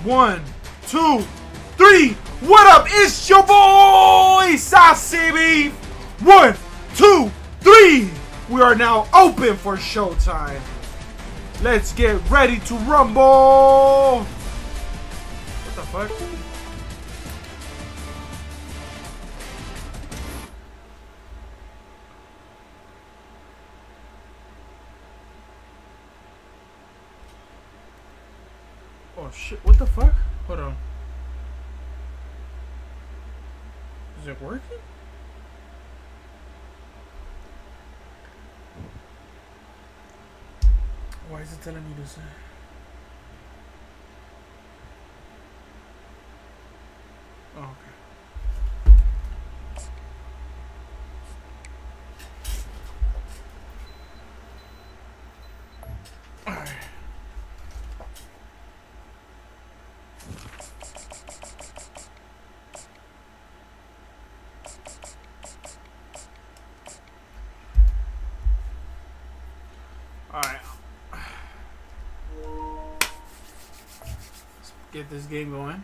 1, 2, 3. What up? It's your boy, CF25. 1, 2, 3. We are now open for showtime. Let's get ready to rumble. What the fuck? Oh shit, what the fuck? Hold on. Is it working? Why is it telling me this? Oh, okay. Alright. Alright. Let's get this game going.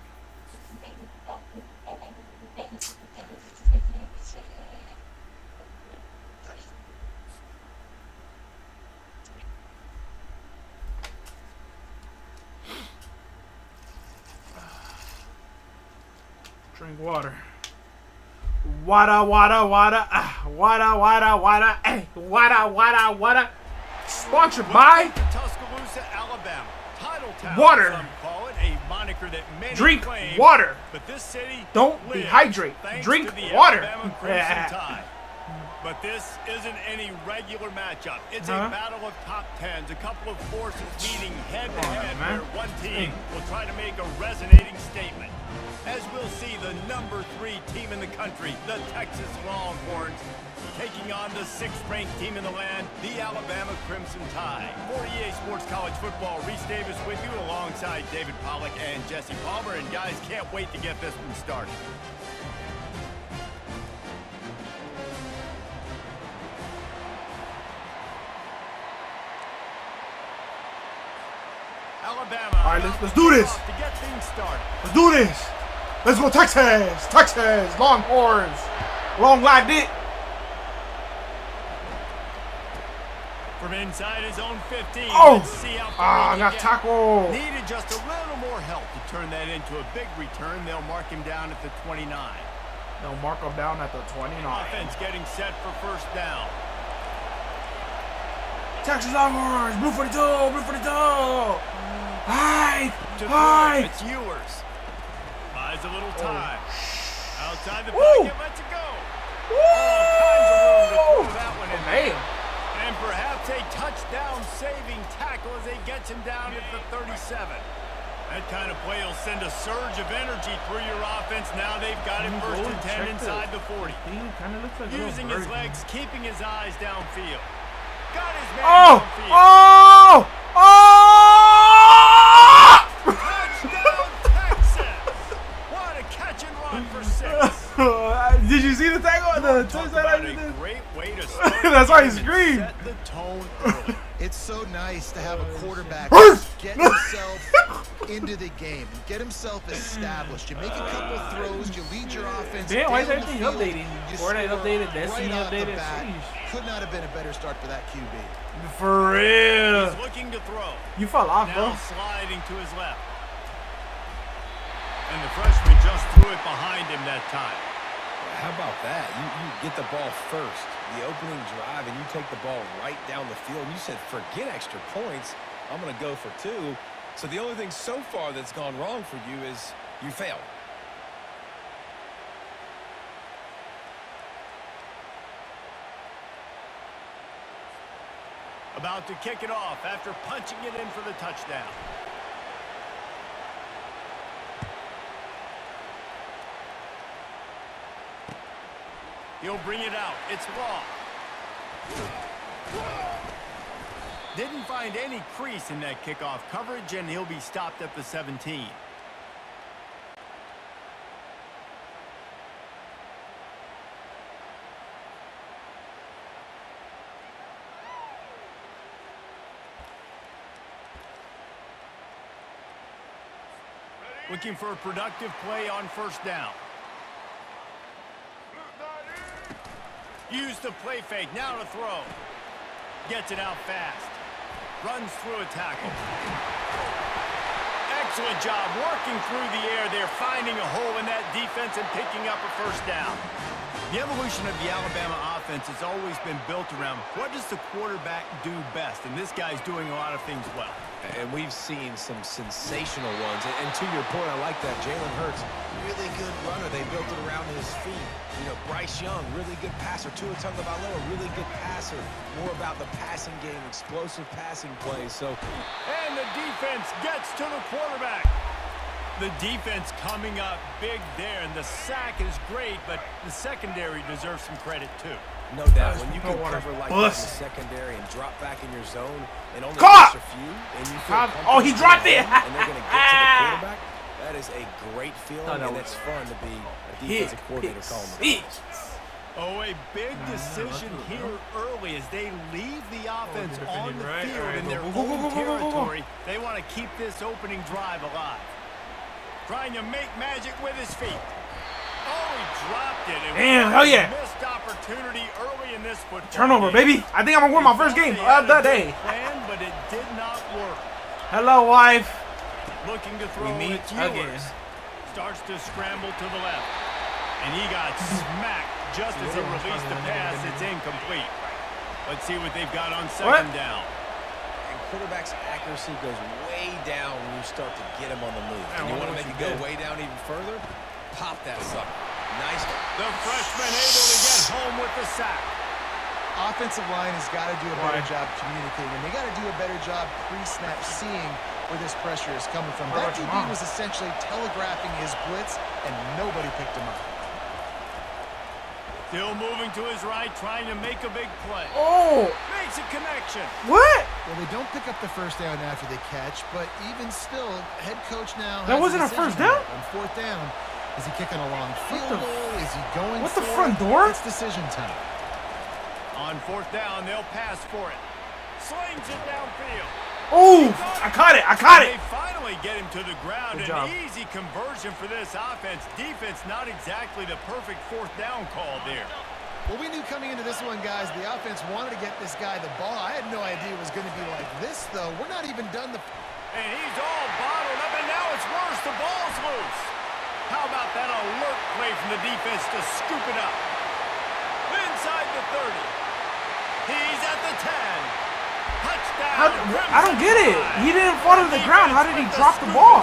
Drink water. Water, water, water. Water, water, water. Hey, water, water, water. Sponsored by Tuscaloosa, Alabama. Title town, water. some call it, a moniker that many Drink claim, water. but this city Don't dehydrate. Drink water. But this isn't any regular matchup. It's a battle of top tens, a couple of forces meeting head to head where one team will try to make a resonating statement. As we'll see, the number 3 team in the country, the Texas Longhorns, taking on the 6th-ranked team in the land, the Alabama Crimson Tide. For EA Sports College Football, Reese Davis with you alongside David Pollack and Jesse Palmer. And guys, can't wait to get this one started. Alabama. All right, let's do this. To get things started. Let's do this. Let's go Texas. Texas Longhorns. Long live it. From inside his own 15. Oh, let's see how far I got tackle. Needed just a little more help to turn that into a big return. They'll mark him down at the 29. They'll mark him down at the 29. Offense getting set for first down. Texas Longhorns, blue 42, blue 42. Hi, To hi. It's yours. Buys a little time. Outside the Woo. pocket, lets it go. Woo. All kinds of room to throw that one in. Man. And perhaps a touchdown-saving tackle as he gets him down at the 37. That kind of play will send a surge of energy through your offense. Now they've got him first and 10 inside the 40. Kind of looks like Using his legs, keeping his eyes downfield. Got his man downfield. Oh! Touchdown, Texas! What a catch and run for 6. Did you see the tackle? The touchdown. A great way to start. That's why he the game and screamed. Set the tone early. It's so nice to have a quarterback get himself into the game, get himself established. You make a couple throws, you lead your offense. Damn, why is down the everything field, updating? you Fortnite score updated, Destiny right off the updated. bat. Sheesh. Could not have been a better start for that QB. For real. He's looking to throw. You fell off, Now bro. sliding to his left. And the freshman just threw it behind him that time. How about that? You get the ball first, the opening drive, and you take the ball right down the field. You said, forget extra points. I'm going to go for 2. So the only thing so far that's gone wrong for you is you failed. About to kick it off after punching it in for the touchdown. He'll bring it out. It's long. Didn't find any crease in that kickoff coverage, and he'll be stopped at the 17. Looking for a productive play on first down. Use the play fake. Now to throw. Gets it out fast. Runs through a tackle. Excellent job working through the air there, finding a hole in that defense and picking up a first down. The evolution of the Alabama offense has always been built around what does the quarterback do best, and this guy's doing a lot of things well. And we've seen some sensational ones. And to your point, I like that. Jalen Hurts, really good runner. They built it around his feet. You know, Bryce Young, really good passer. Tua Tagovailoa, really good passer. More about the passing game, explosive passing plays. So, and the defense gets to the quarterback. The defense coming up big there, and the sack is great, but the secondary deserves some credit too. No doubt. When you can cover like that in the secondary and drop back in your zone and only Caught! miss a few, and you feel Oh, he dropped it! and they're going to get to the quarterback, that is a great feeling, and it's fun to be a defensive coordinator calling the plays. Oh, a big decision here early as they leave the offense on the field in their home territory. They want to keep this opening drive alive. Trying to make magic with his feet. Oh, he dropped it. Damn, hell yeah. Missed opportunity early in this football Turnover, game. baby. I think I'm going to win my first game of the day. Plan, but it did not work. Hello, wife. Looking to throw it. Starts to scramble to the left. And he got smacked just as he released the pass. It's incomplete. Let's see what they've got on second down. Quarterback's accuracy goes way down when you start to get him on the move. And you want to make it go way down even further? Pop that sucker. Nice. The freshman able to get home with the sack. Offensive line has got to do a better job communicating. They got to do a better job pre-snap seeing where this pressure is coming from. That DB was essentially telegraphing his blitz, and nobody picked him up. Still moving to his right, trying to make a big play. Oh! Makes a connection. What? Well, they don't pick up the first down after they catch, but even still, head coach now. That wasn't a first down? On fourth down, is he kicking a long field goal? Is he going what for the front door? It's decision time. On fourth down, they'll pass for it. Slings it downfield. Oh! I caught it! I caught it! They finally get him to the ground. Good An job. easy conversion for this offense. Defense, not exactly the perfect fourth down call there. Well, we knew coming into this one, guys, the offense wanted to get this guy the ball. I had no idea it was going to be like this, though. We're not even done the... And he's all bottled up, and now it's worse. The ball's loose. How about that alert play from the defense to scoop it up? Inside the 30. He's at the 10. Touchdown. I don't get it. He didn't fall to the ground. How did he drop the ball?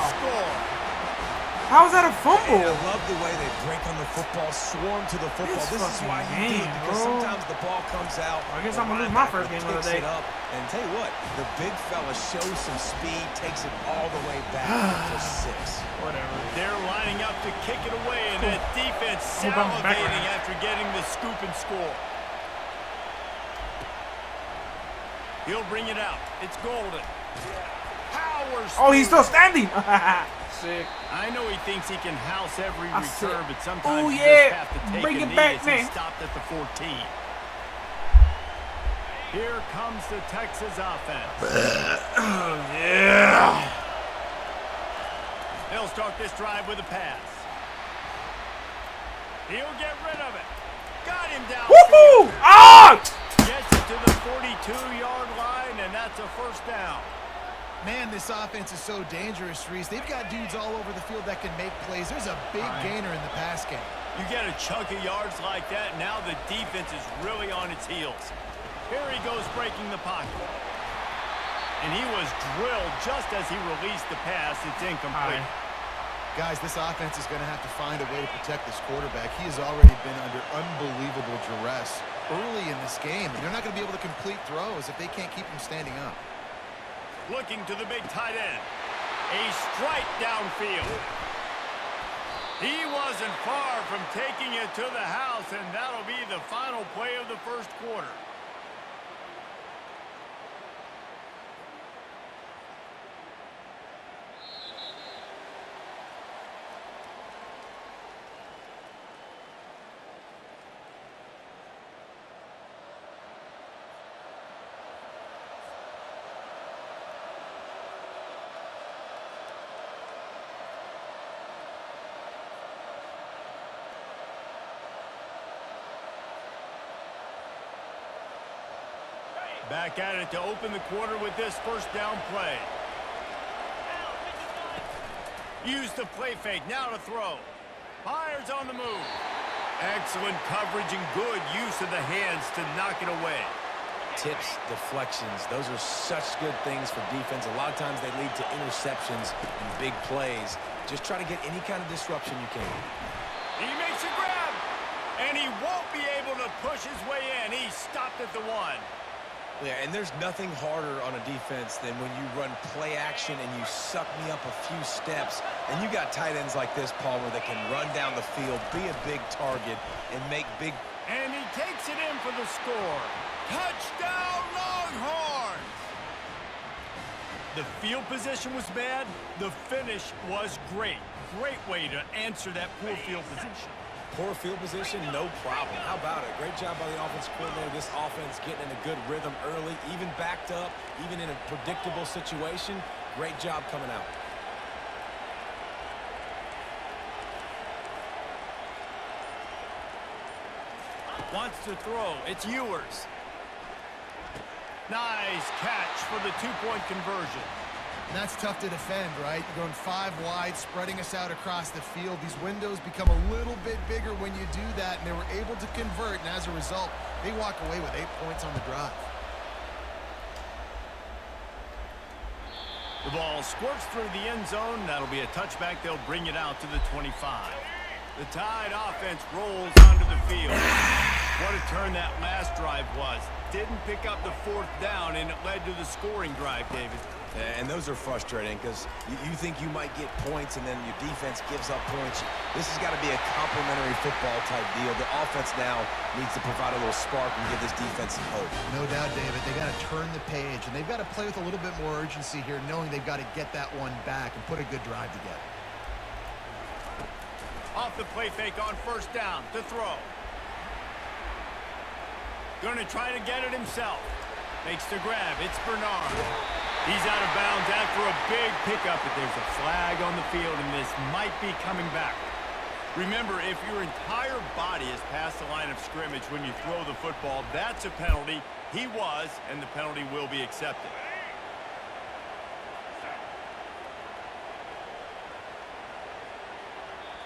How is that a fumble? I love the way they break on the football, swarm to the football. This is why you do it, because sometimes the ball comes out. I guess I'm going to lose my first game of the day. And tell you what, the big fella shows some speed, takes it all the way back for 6. Whatever. They're lining up to kick it away, and that defense salivating after getting the scoop and score. He'll bring it out. It's Golden. Powers. Oh, he's still standing. Sick. I know he thinks he can house every return, but sometimes you yeah. just have to take Bring a it knee back, as man. he stopped at the 14. Here comes the Texas offense. Oh, yeah. They'll start this drive with a pass. He'll get rid of it. Got him down. Woohoo! Ah! Gets it to the 42-yard line, and that's a first down. Man, this offense is so dangerous, Reese. They've got dudes all over the field that can make plays. There's a big gainer in the pass game. You get a chunk of yards like that, now the defense is really on its heels. Here he goes breaking the pocket. And he was drilled just as he released the pass. It's incomplete. Guys, this offense is going to have to find a way to protect this quarterback. He has already been under unbelievable duress early in this game, and they're not going to be able to complete throws if they can't keep him standing up. Looking to the big tight end. A strike downfield. He wasn't far from taking it to the house, and that'll be the final play of the first quarter. Back at it to open the quarter with this first down play. Use the play fake, now to throw. Fires on the move. Excellent coverage and good use of the hands to knock it away. Tips, deflections, those are such good things for defense. A lot of times they lead to interceptions and big plays. Just try to get any kind of disruption you can. He makes a grab, and he won't be able to push his way in. He stopped at the 1. Yeah, and there's nothing harder on a defense than when you run play action and you suck me up a few steps. And you got tight ends like this, Palmer, that can run down the field, be a big target, and make big... And he takes it in for the score. Touchdown, Longhorns! The field position was bad. The finish was great. Great way to answer that poor field position. Poor field position, no problem. How about it? Great job by the offense coordinator. This offense getting in a good rhythm early, even backed up, even in a predictable situation. Great job coming out. Wants to throw. It's Ewers. Nice catch for the two-point conversion. And that's tough to defend, right? You're going 5 wide, spreading us out across the field. These windows become a little bit bigger when you do that, and they were able to convert, and as a result, they walk away with 8 points on the drive. The ball squirts through the end zone. That'll be a touchback. They'll bring it out to the 25. The Tide offense rolls onto the field. What a turn that last drive was. Didn't pick up the 4th down, and it led to the scoring drive, David. And those are frustrating because you think you might get points and then your defense gives up points. This has got to be a complementary football type deal. The offense now needs to provide a little spark and give this defense some hope. No doubt, David. They got to turn the page, and they've got to play with a little bit more urgency here, knowing they've got to get that one back and put a good drive together. Off the play fake on first down to throw. Going to try to get it himself. Makes the grab. It's Bernard. He's out of bounds after a big pickup, but there's a flag on the field, and this might be coming back. Remember, if your entire body is past the line of scrimmage when you throw the football, that's a penalty. He was, and the penalty will be accepted.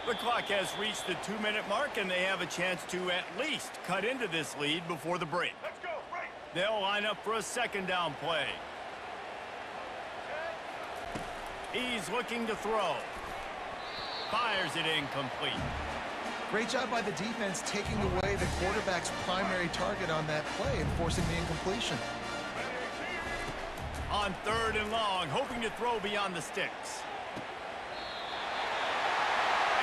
The clock has reached the 2-minute mark, and they have a chance to at least cut into this lead before the break. Let's go, break. They'll line up for a second down play. He's looking to throw. Fires it incomplete. Great job by the defense taking away the quarterback's primary target on that play and forcing the incompletion. On 3rd and long, hoping to throw beyond the sticks.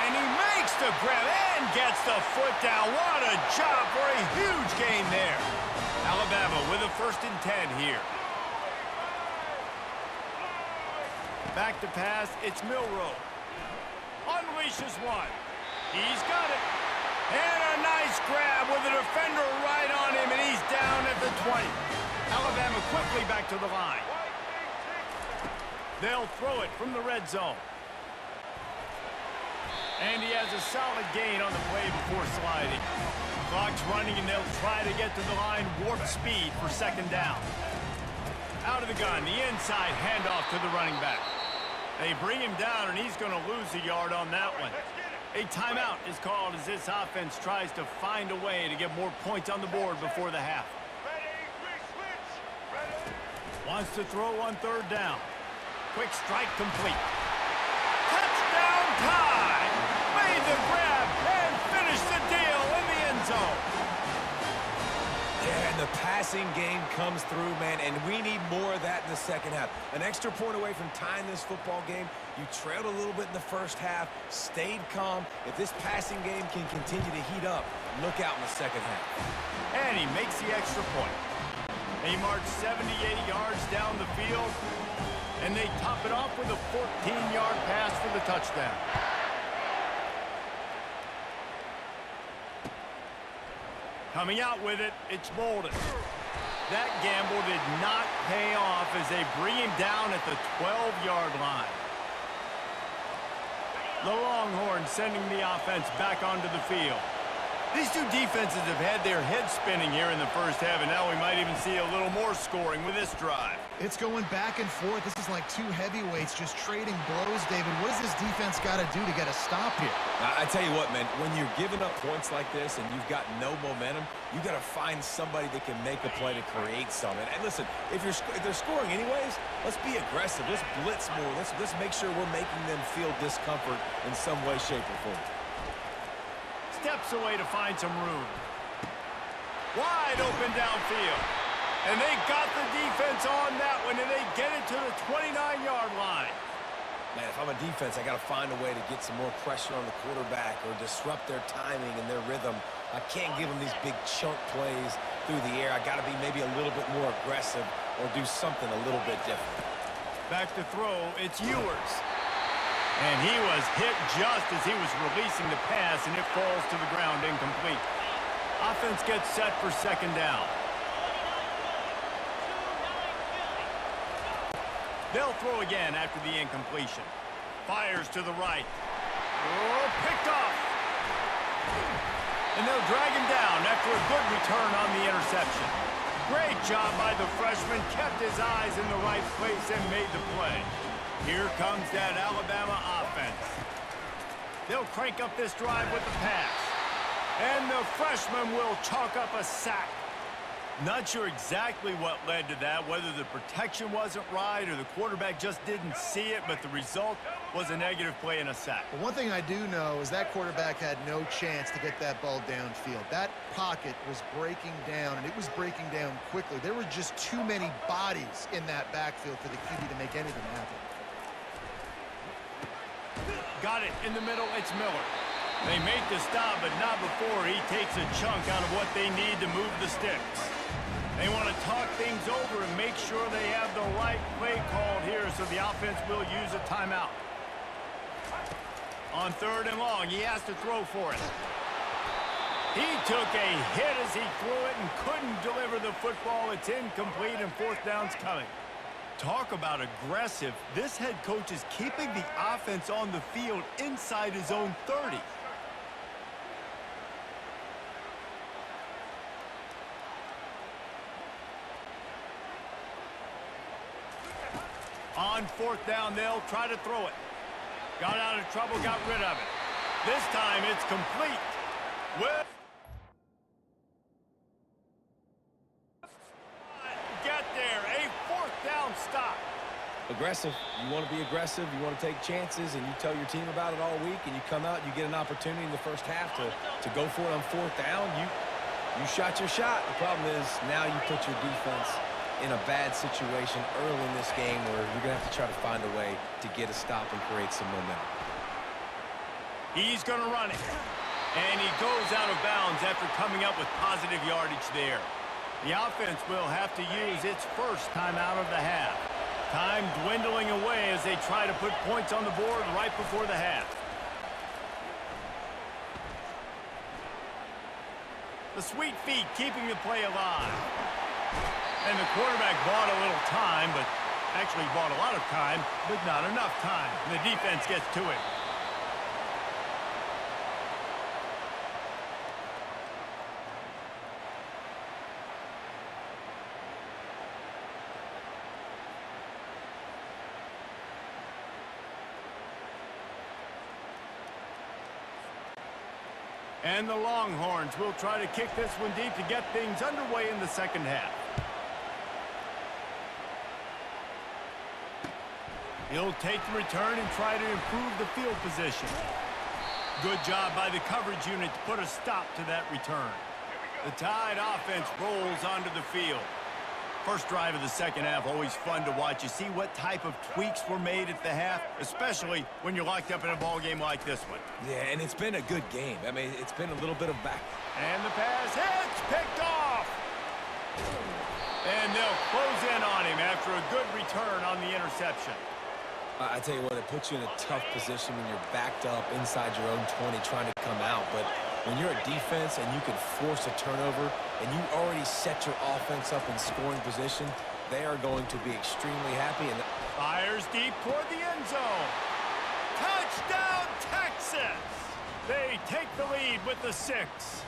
And he makes the grab and gets the foot down. What a job for a huge gain there. Alabama with a 1st and 10 here. Back to pass, it's Milroe. Unleashes one. He's got it. And a nice grab with a defender right on him, and he's down at the 20. Alabama quickly back to the line. They'll throw it from the red zone. And he has a solid gain on the play before sliding. Clock's running, and they'll try to get to the line warp speed for 2nd down. Out of the gun, the inside handoff to the running back. They bring him down, and he's going to lose a yard on that one. A timeout is called as this offense tries to find a way to get more points on the board before the half. Wants to throw on 3rd down. Quick strike complete. Touchdown Tide! Made the grab and finished the deal in the end zone. Yeah, and the passing game comes through, man, and we need more of that in the second half. An extra point away from tying this football game. You trailed a little bit in the first half, stayed calm. If this passing game can continue to heat up, look out in the second half. And he makes the extra point. They march 70, 80 yards down the field, and they top it off with a 14-yard pass for the touchdown. Coming out with it, it's Bolden. That gamble did not pay off as they bring him down at the 12-yard line. The Longhorns sending the offense back onto the field. These two defenses have had their heads spinning here in the first half, and now we might even see a little more scoring with this drive. It's going back and forth. This is like two heavyweights just trading blows, David. What does this defense got to do to get a stop here? I tell you what, man, when you're giving up points like this and you've got no momentum, you got to find somebody that can make a play to create something. And listen, if they're scoring anyways, let's be aggressive. Let's blitz more. Let's make sure we're making them feel discomfort in some way, shape, or form. Steps away to find some room. Wide open downfield. And they got the defense on that one, and they get it to the 29-yard line. Man, if I'm a defense, I got to find a way to get some more pressure on the quarterback or disrupt their timing and their rhythm. I can't give them these big chunk plays through the air. I got to be maybe a little bit more aggressive or do something a little bit different. Back to throw, it's Ewers. And he was hit just as he was releasing the pass, and it falls to the ground incomplete. Offense gets set for second down. They'll throw again after the incompletion. Fires to the right. Oh, picked off. And they'll drag him down after a good return on the interception. Great job by the freshman. Kept his eyes in the right place and made the play. Here comes that Alabama offense. They'll crank up this drive with the pass. And the freshman will chalk up a sack. Not sure exactly what led to that, whether the protection wasn't right or the quarterback just didn't see it, but the result was a negative play and a sack. But one thing I do know is that quarterback had no chance to get that ball downfield. That pocket was breaking down, and it was breaking down quickly. There were just too many bodies in that backfield for the QB to make anything happen. Got it in the middle, it's Miller. They make the stop, but not before he takes a chunk out of what they need to move the sticks. They want to talk things over and make sure they have the right play called here, so the offense will use a timeout. On third and long, he has to throw for it. He took a hit as he threw it and couldn't deliver the football. It's incomplete, and fourth down's coming. Talk about aggressive. This head coach is keeping the offense on the field inside his own 30. On fourth down, they'll try to throw it. Got out of trouble, got rid of it. This time it's complete. Get there, a fourth down stop. Aggressive. You want to be aggressive. You want to take chances, and you tell your team about it all week, and you come out, you get an opportunity in the first half to go for it on fourth down. You shot your shot. The problem is now you put your defense in a bad situation early in this game where you're going to have to try to find a way to get a stop and create some momentum. He's going to run it. And he goes out of bounds after coming up with positive yardage there. The offense will have to use its first timeout of the half. Time dwindling away as they try to put points on the board right before the half. The sweet feet keeping the play alive. And the quarterback bought a little time, but actually bought a lot of time, but not enough time. And the defense gets to it. And the Longhorns will try to kick this one deep to get things underway in the second half. He'll take the return and try to improve the field position. Good job by the coverage unit to put a stop to that return. The Tide offense rolls onto the field. First drive of the second half, always fun to watch. You see what type of tweaks were made at the half, especially when you're locked up in a ball game like this one. Yeah, and it's been a good game. I mean, it's been a little bit of back. And the pass hits, picked off. And they'll close in on him after a good return on the interception. I tell you what, it puts you in a tough position when you're backed up inside your own 20 trying to come out. But when you're a defense and you can force a turnover and you already set your offense up in scoring position, they are going to be extremely happy. And fires deep toward the end zone. Touchdown, Texas! They take the lead with the 6.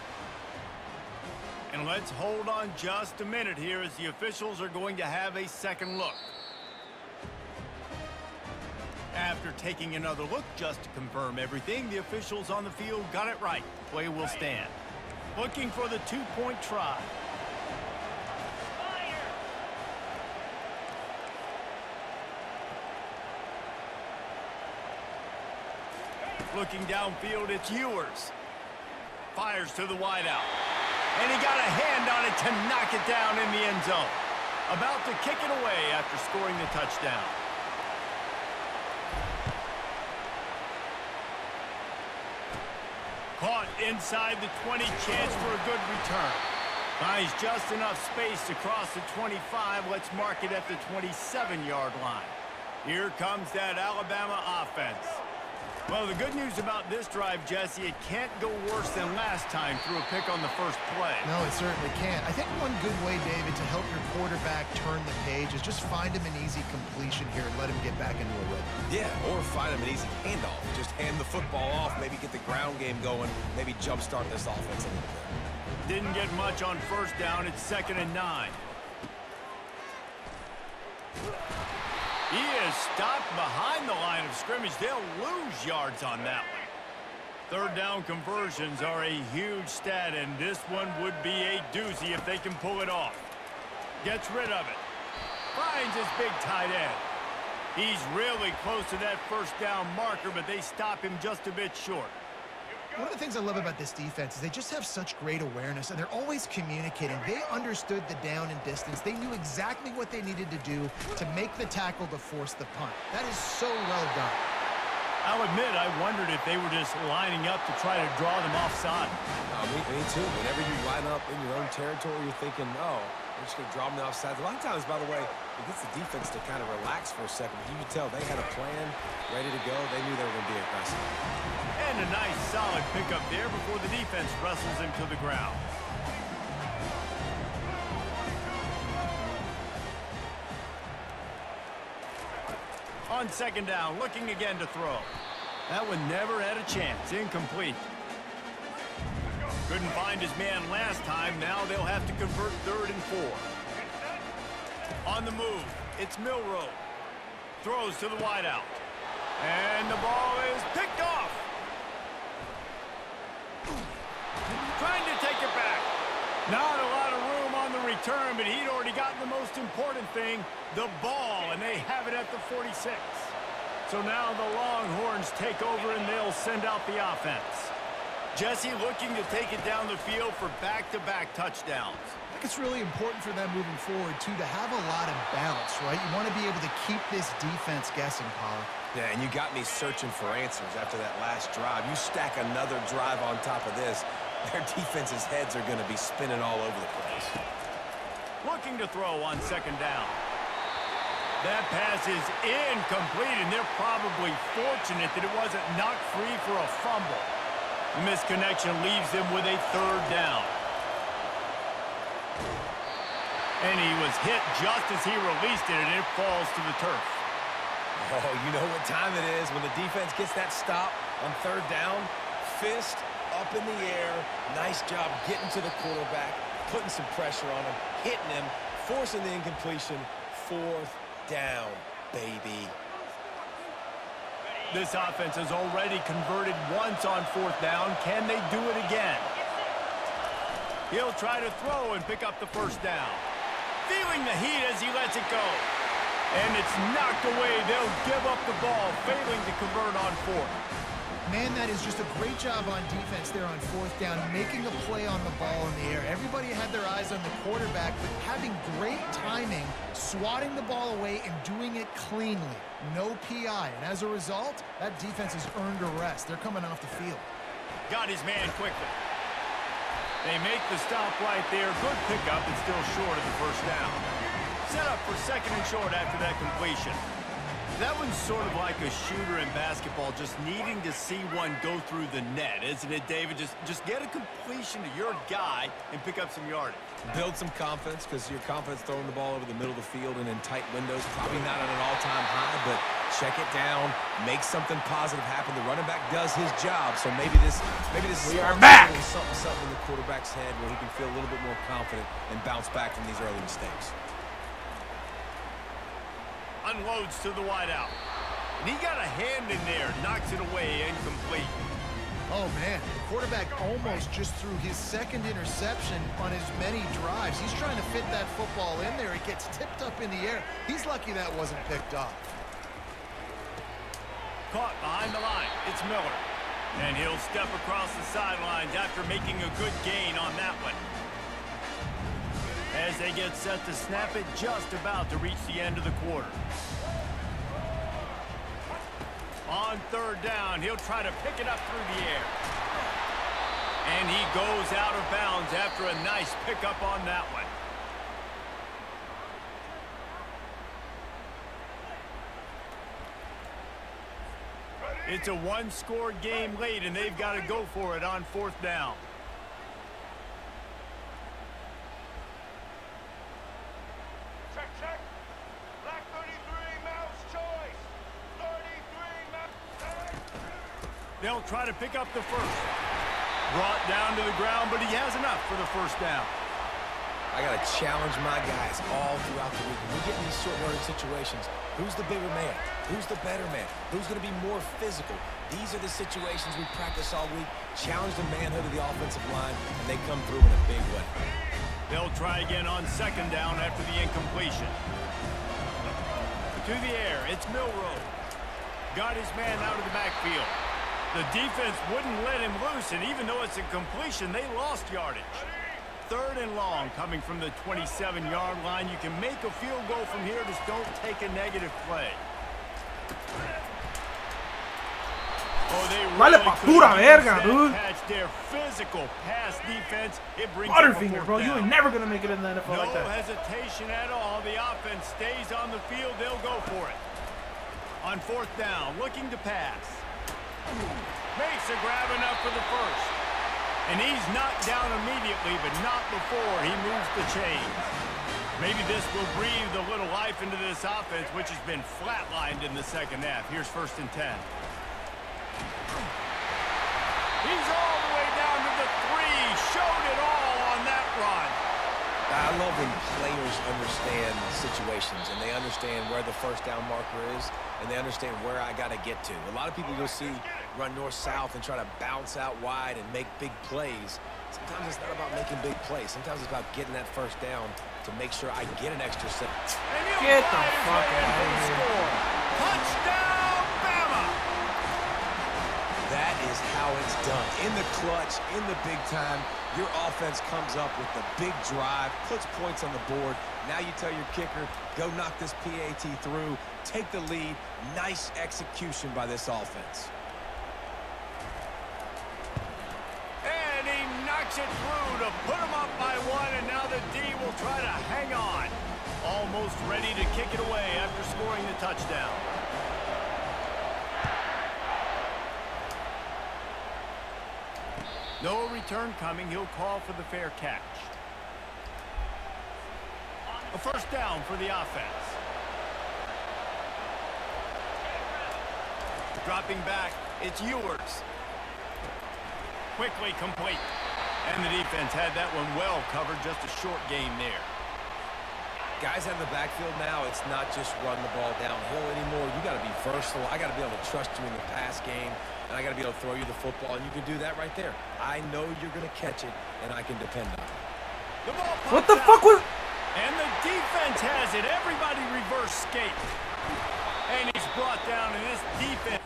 And let's hold on just a minute here as the officials are going to have a second look. After taking another look just to confirm everything, the officials on the field got it right. Play will stand. Looking for the two-point try. Looking downfield, it's Ewers. Fires to the wideout. And he got a hand on it to knock it down in the end zone. About to kick it away after scoring the touchdown. Caught inside the 20, chance for a good return. Finds just enough space to cross the 25. Let's mark it at the 27-yard line. Here comes that Alabama offense. Well, the good news about this drive, Jesse, it can't go worse than last time through a pick on the first play. No, it certainly can't. I think one good way, David, to help your quarterback turn the page is just find him an easy completion here and let him get back into a rhythm. Yeah, or find him an easy handoff. Just hand the football off, maybe get the ground game going, maybe jumpstart this offense a little bit. Didn't get much on first down. It's 2nd and 9. He is stopped behind the line of scrimmage. They'll lose yards on that one. Third down conversions are a huge stat, and this one would be a doozy if they can pull it off. Gets rid of it. Finds his big tight end. He's really close to that first down marker, but they stop him just a bit short. One of the things I love about this defense is they just have such great awareness, and they're always communicating. They understood the down and distance. They knew exactly what they needed to do to make the tackle to force the punt. That is so well done. I'll admit, I wondered if they were just lining up to try to draw them offside. Me too. Whenever you line up in your own territory, you're thinking, oh, we're just going to draw them offside. A lot of times, by the way, it gets the defense to kind of relax for a second. But you can tell they had a plan ready to go. They knew they were going to be aggressive. And a nice solid pickup there before the defense wrestles him to the ground. On 2nd down, looking again to throw. That one never had a chance. Incomplete. Couldn't find his man last time. Now they'll have to convert 3rd and 4. On the move, it's Milroe. Throws to the wideout. And the ball is picked off. Trying to take it back. Not a lot of room on the return, but he'd already gotten the most important thing, the ball, and they have it at the 46. So now the Longhorns take over, and they'll send out the offense. Jesse looking to take it down the field for back-to-back touchdowns. I think it's really important for them moving forward, too, to have a lot of bounce, right? You want to be able to keep this defense guessing, Pollock. Yeah, and you got me searching for answers after that last drive. You stack another drive on top of this, their defense's heads are going to be spinning all over the place. Looking to throw on 2nd down. That pass is incomplete, and they're probably fortunate that it wasn't knocked free for a fumble. The misconnection leaves them with a 3rd down. And he was hit just as he released it, and it falls to the turf. Oh, you know what time it is when the defense gets that stop on 3rd down. Fist up in the air. Nice job getting to the quarterback, putting some pressure on him, hitting him, forcing the incompletion. 4th down, baby. This offense has already converted once on 4th down. Can they do it again? He'll try to throw and pick up the 1st down. Feeling the heat as he lets it go. And it's knocked away. They'll give up the ball, failing to convert on 4th. Man, that is just a great job on defense there on 4th down, making a play on the ball in the air. Everybody had their eyes on the quarterback, but having great timing, swatting the ball away, and doing it cleanly. No PI, and as a result, that defense has earned a rest. They're coming off the field. Got his man quickly. They make the stop right there. Good pickup, and still short of the 1st down. Set up for 2nd and short after that completion. That one's sort of like a shooter in basketball, just needing to see one go through the net, isn't it, David? Just get a completion to your guy and pick up some yardage. Build some confidence, because your confidence throwing the ball over the middle of the field and in tight windows, probably not at an all-time high, but check it down, make something positive happen. The running back does his job, so maybe this We are back. something in the quarterback's head where he can feel a little bit more confident and bounce back from these early mistakes. Unloads to the wideout. And he got a hand in there, knocks it away, incomplete. Oh, man, the quarterback almost just threw his second interception on as many drives. He's trying to fit that football in there. It gets tipped up in the air. He's lucky that wasn't picked off. Caught behind the line. It's Miller. And he'll step across the sidelines after making a good gain on that one. As they get set to snap it, just about to reach the end of the quarter. On third down, he'll try to pick it up through the air. And he goes out of bounds after a nice pickup on that one. It's a one-score game late, and they've got to go for it on fourth down. Check. Black 33, mouse choice. 33, mouse. They'll try to pick up the first. Brought down to the ground, but he has enough for the first down. I got to challenge my guys all throughout the week. When we get in these short-yardage situations, who's the bigger man? Who's the better man? Who's going to be more physical? These are the situations we practice all week. Challenge the manhood of the offensive line, and they come through in a big way. They'll try again on second down after the incompletion. To the air, it's Milrow. Got his man out of the backfield. The defense wouldn't let him loose, and even though it's a completion, they lost yardage. Third and long coming from the 27-yard line. You can make a field goal from here, just don't take a negative play. Oh, they Vale really pa' couldn't pura use verga, that dude. patch. Their physical pass defense, it brings up a Butterfinger, fourth bro. You down. ain't never gonna make it in the NFL No like that. hesitation at all. The offense stays on the field. They'll go for it. On fourth down, looking to pass. Makes a grab enough for the first. And he's knocked down immediately, but not before he moves the chains. Maybe this will breathe a little life into this offense, which has been flatlined in the second half. Here's 1st and 10. He's all the way down to the 3. Showed it all on that run. I love when players understand situations and they understand where the first down marker is and they understand where I got to get to. A lot of people you'll see run north-south and try to bounce out wide and make big plays. Sometimes it's not about making big plays. Sometimes it's about getting that first down to make sure I get an extra set. Get the fuck out of here. Touchdown, Bama! That is how it's done. In the clutch, in the big time, your offense comes up with the big drive, puts points on the board. Now you tell your kicker, go knock this PAT through, take the lead. Nice execution by this offense. And he knocks it through to put him up by 1, and now the D will try to hang on. Almost ready to kick it away after scoring the touchdown. No return coming. He'll call for the fair catch. A first down for the offense. Dropping back, it's Ewers. Quickly complete. And the defense had that one well covered, just a short gain there. Guys out of the backfield now, it's not just run the ball downhill anymore. You got to be versatile. I got to be able to trust you in the pass game, and I got to be able to throw you the football, and you can do that right there. I know you're going to catch it, and I can depend on it. The ball What the pops fuck out, was... and the defense has it. Everybody reverse skate. And he's brought down in this defense.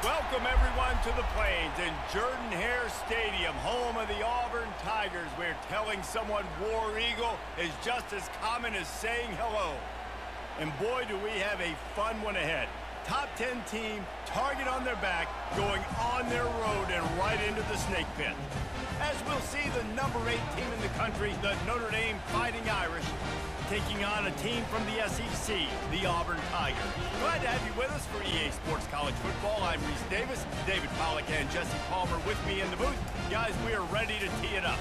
Welcome, everyone, to the Plains in Jordan-Hare Stadium, home of the Auburn Tigers, where telling someone War Eagle is just as common as saying hello. And boy, do we have a fun one ahead. Top 10 team, target on their back, going on their road and right into the snake pit. As we'll see, the number 8 team in the country, the Notre Dame Fighting Irish, taking on a team from the SEC, the Auburn Tigers. Glad to have you with us for EA Sports College Football. I'm Reese Davis, David Pollack and Jesse Palmer with me in the booth. Guys, we are ready to tee it up.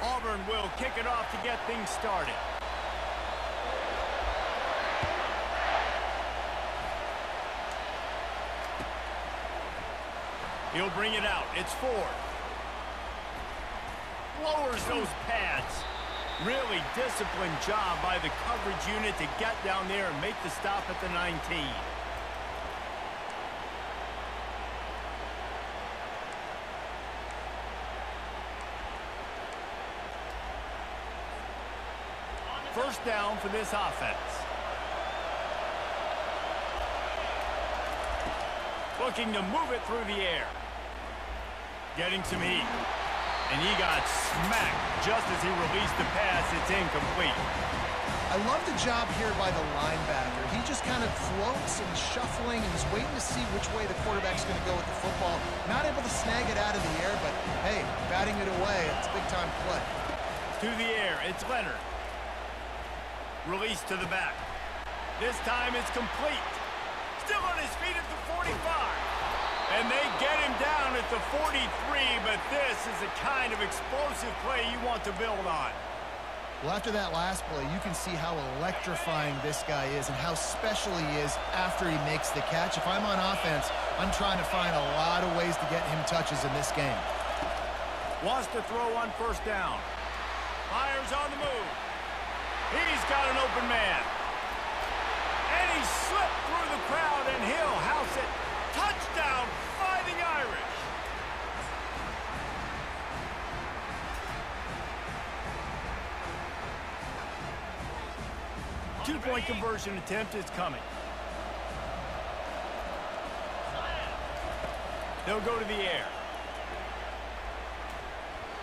Auburn will kick it off to get things started. He'll bring it out. It's Ford. Lowers those pads. Really disciplined job by the coverage unit to get down there and make the stop at the 19. First down for this offense. Looking to move it through the air. Getting some heat. And he got smacked just as he released the pass. It's incomplete. I love the job here by the linebacker. He just kind of floats and shuffling and is waiting to see which way the quarterback's going to go with the football. Not able to snag it out of the air, but hey, batting it away, it's a big-time play. To the air, it's Leonard. Release to the back. This time it's complete. Still on his feet at the 45. And they get him down at the 43, but this is the kind of explosive play you want to build on. Well, after that last play, you can see how electrifying this guy is and how special he is after he makes the catch. If I'm on offense, I'm trying to find a lot of ways to get him touches in this game. Wants to throw on first down. Fires on the move. He's got an open man. And he slipped through the crowd, and he'll house it. Touchdown, Fighting Irish. Two-point conversion attempt is coming. They'll go to the air.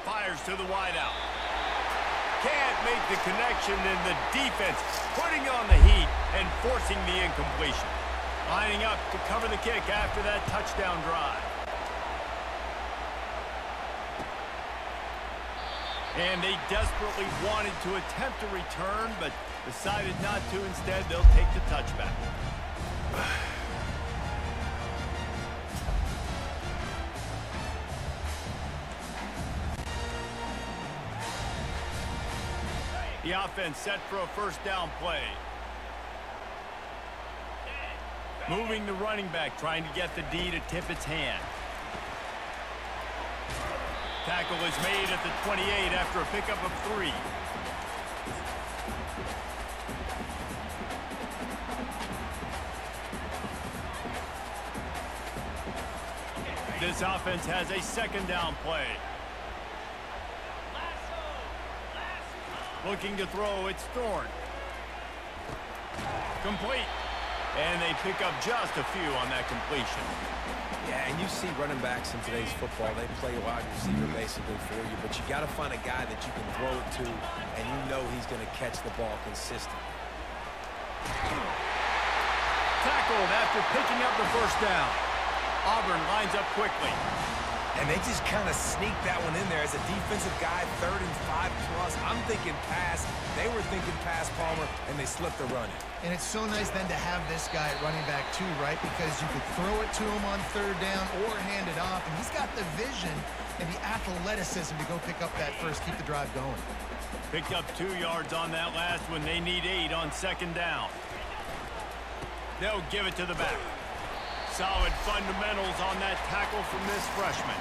Fires to the wideout. Can't make the connection, and the defense putting on the heat and forcing the incompletion. Lining up to cover the kick after that touchdown drive. And they desperately wanted to attempt a return, but decided not to. Instead, they'll take the touchback. The offense set for a first down play. Moving the running back, trying to get the D to tip its hand. Tackle is made at the 28 after a pickup of 3. This offense has a second down play. Looking to throw, it's Thorne. Complete. And they pick up just a few on that completion. Yeah, and you see running backs in today's football, they play wide receiver basically for you, but you got to find a guy that you can throw it to, and you know he's going to catch the ball consistently. Tackled after picking up the first down. Auburn lines up quickly. And they just kind of sneaked that one in there as a defensive guy, 3rd and 5 plus. I'm thinking pass. They were thinking pass, Palmer, and they slipped the run. And it's so nice then to have this guy at running back too, right? Because you could throw it to him on 3rd down or hand it off. And he's got the vision and the athleticism to go pick up that first, keep the drive going. Picked up 2 yards on that last one. They need 8 on 2nd down. They'll give it to the back. Solid fundamentals on that tackle from this freshman.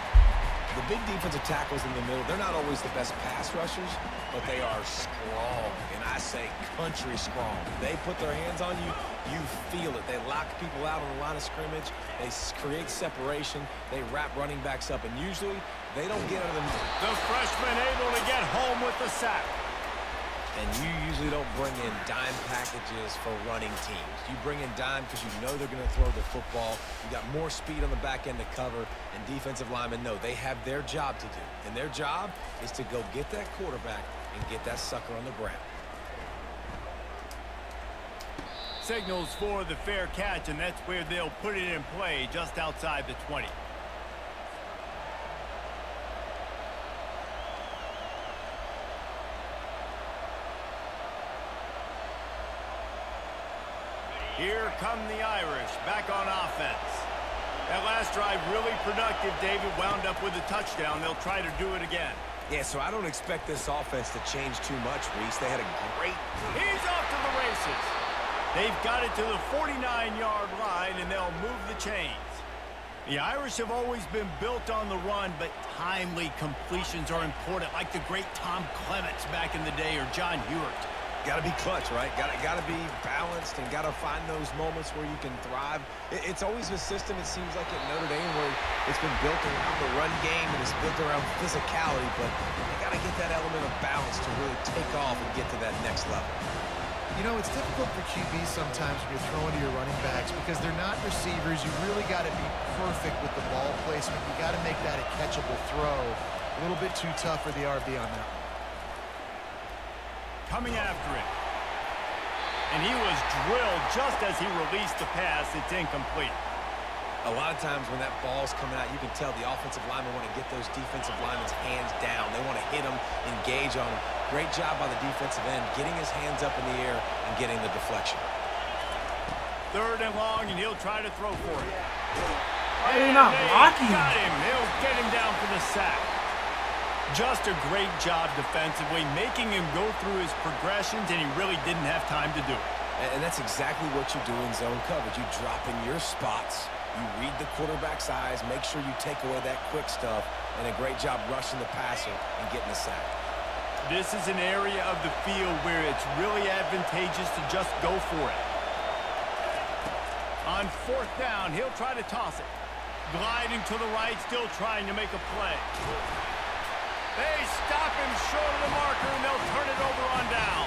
The big defensive tackles in the middle, they're not always the best pass rushers, but they are strong, and I say country strong. They put their hands on you, you feel it. They lock people out on the line of scrimmage. They create separation. They wrap running backs up, and usually they don't get out of the middle. The freshman able to get home with the sack. And you usually don't bring in dime packages for running teams. You bring in dime because you know they're going to throw the football. You got more speed on the back end to cover, and defensive linemen know they have their job to do. And their job is to go get that quarterback and get that sucker on the ground. Signals for the fair catch, and that's where they'll put it in play just outside the 20. Here come the Irish, back on offense. That last drive really productive. David wound up with a touchdown. They'll try to do it again. Yeah, so I don't expect this offense to change too much, Reese. They had a great... He's off to the races. They've got it to the 49-yard line, and they'll move the chains. The Irish have always been built on the run, but timely completions are important, like the great Tom Clements back in the day or John Hewart. Got to be clutch, right? Got to be balanced and got to find those moments where you can thrive. It's always a system, it seems like, at Notre Dame where it's been built around the run game and it's built around physicality, but you got to get that element of balance to really take off and get to that next level. You know, it's difficult for QBs sometimes when you're throwing to your running backs because they're not receivers. You really got to be perfect with the ball placement. You got to make that a catchable throw. A little bit too tough for the RB on that one. Coming after it. And he was drilled just as he released the pass. It's incomplete. A lot of times when that ball's coming out, you can tell the offensive linemen want to get those defensive linemen's hands down. They want to hit them, engage on them. Great job by the defensive end, getting his hands up in the air and getting the deflection. 3rd and long, and he'll try to throw for it. Why are they not blocking? Got him. He'll get him down for the sack. Just a great job defensively, making him go through his progressions, and he really didn't have time to do it. And that's exactly what you do in zone coverage. You drop in your spots, you read the quarterback's eyes, make sure you take away that quick stuff, and a great job rushing the passer and getting the sack. This is an area of the field where it's really advantageous to just go for it. On 4th down, he'll try to toss it. Gliding to the right, still trying to make a play. They stop him short of the marker, and they'll turn it over on down.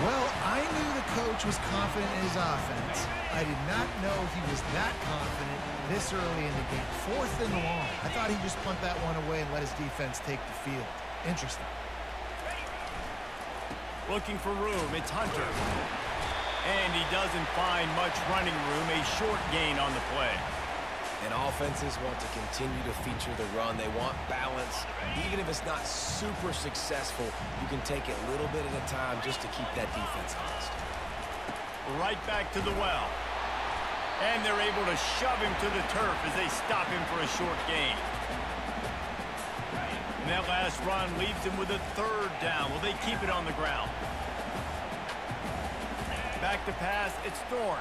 Well, I knew the coach was confident in his offense. I did not know he was that confident this early in the game. 4th and long. I thought he'd just punt that one away and let his defense take the field. Interesting. Looking for room. It's Hunter. And he doesn't find much running room. A short gain on the play. And offenses want to continue to feature the run. They want balance. Even if it's not super successful, you can take it a little bit at a time just to keep that defense honest. Right back to the well. And they're able to shove him to the turf as they stop him for a short gain. And that last run leaves him with a 3rd down. Will they keep it on the ground? Back to pass. It's Thorne.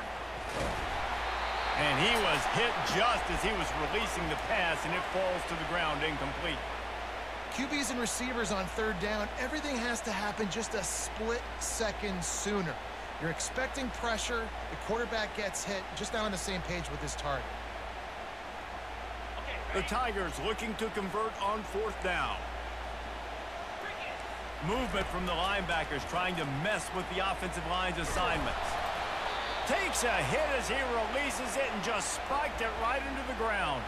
And he was hit just as he was releasing the pass, and it falls to the ground incomplete. QBs and receivers on 3rd down, everything has to happen just a split second sooner. You're expecting pressure, the quarterback gets hit, just not on the same page with his target. The Tigers looking to convert on 4th down. Movement from the linebackers trying to mess with the offensive line's assignments. Takes a hit as he releases it and just spiked it right into the ground.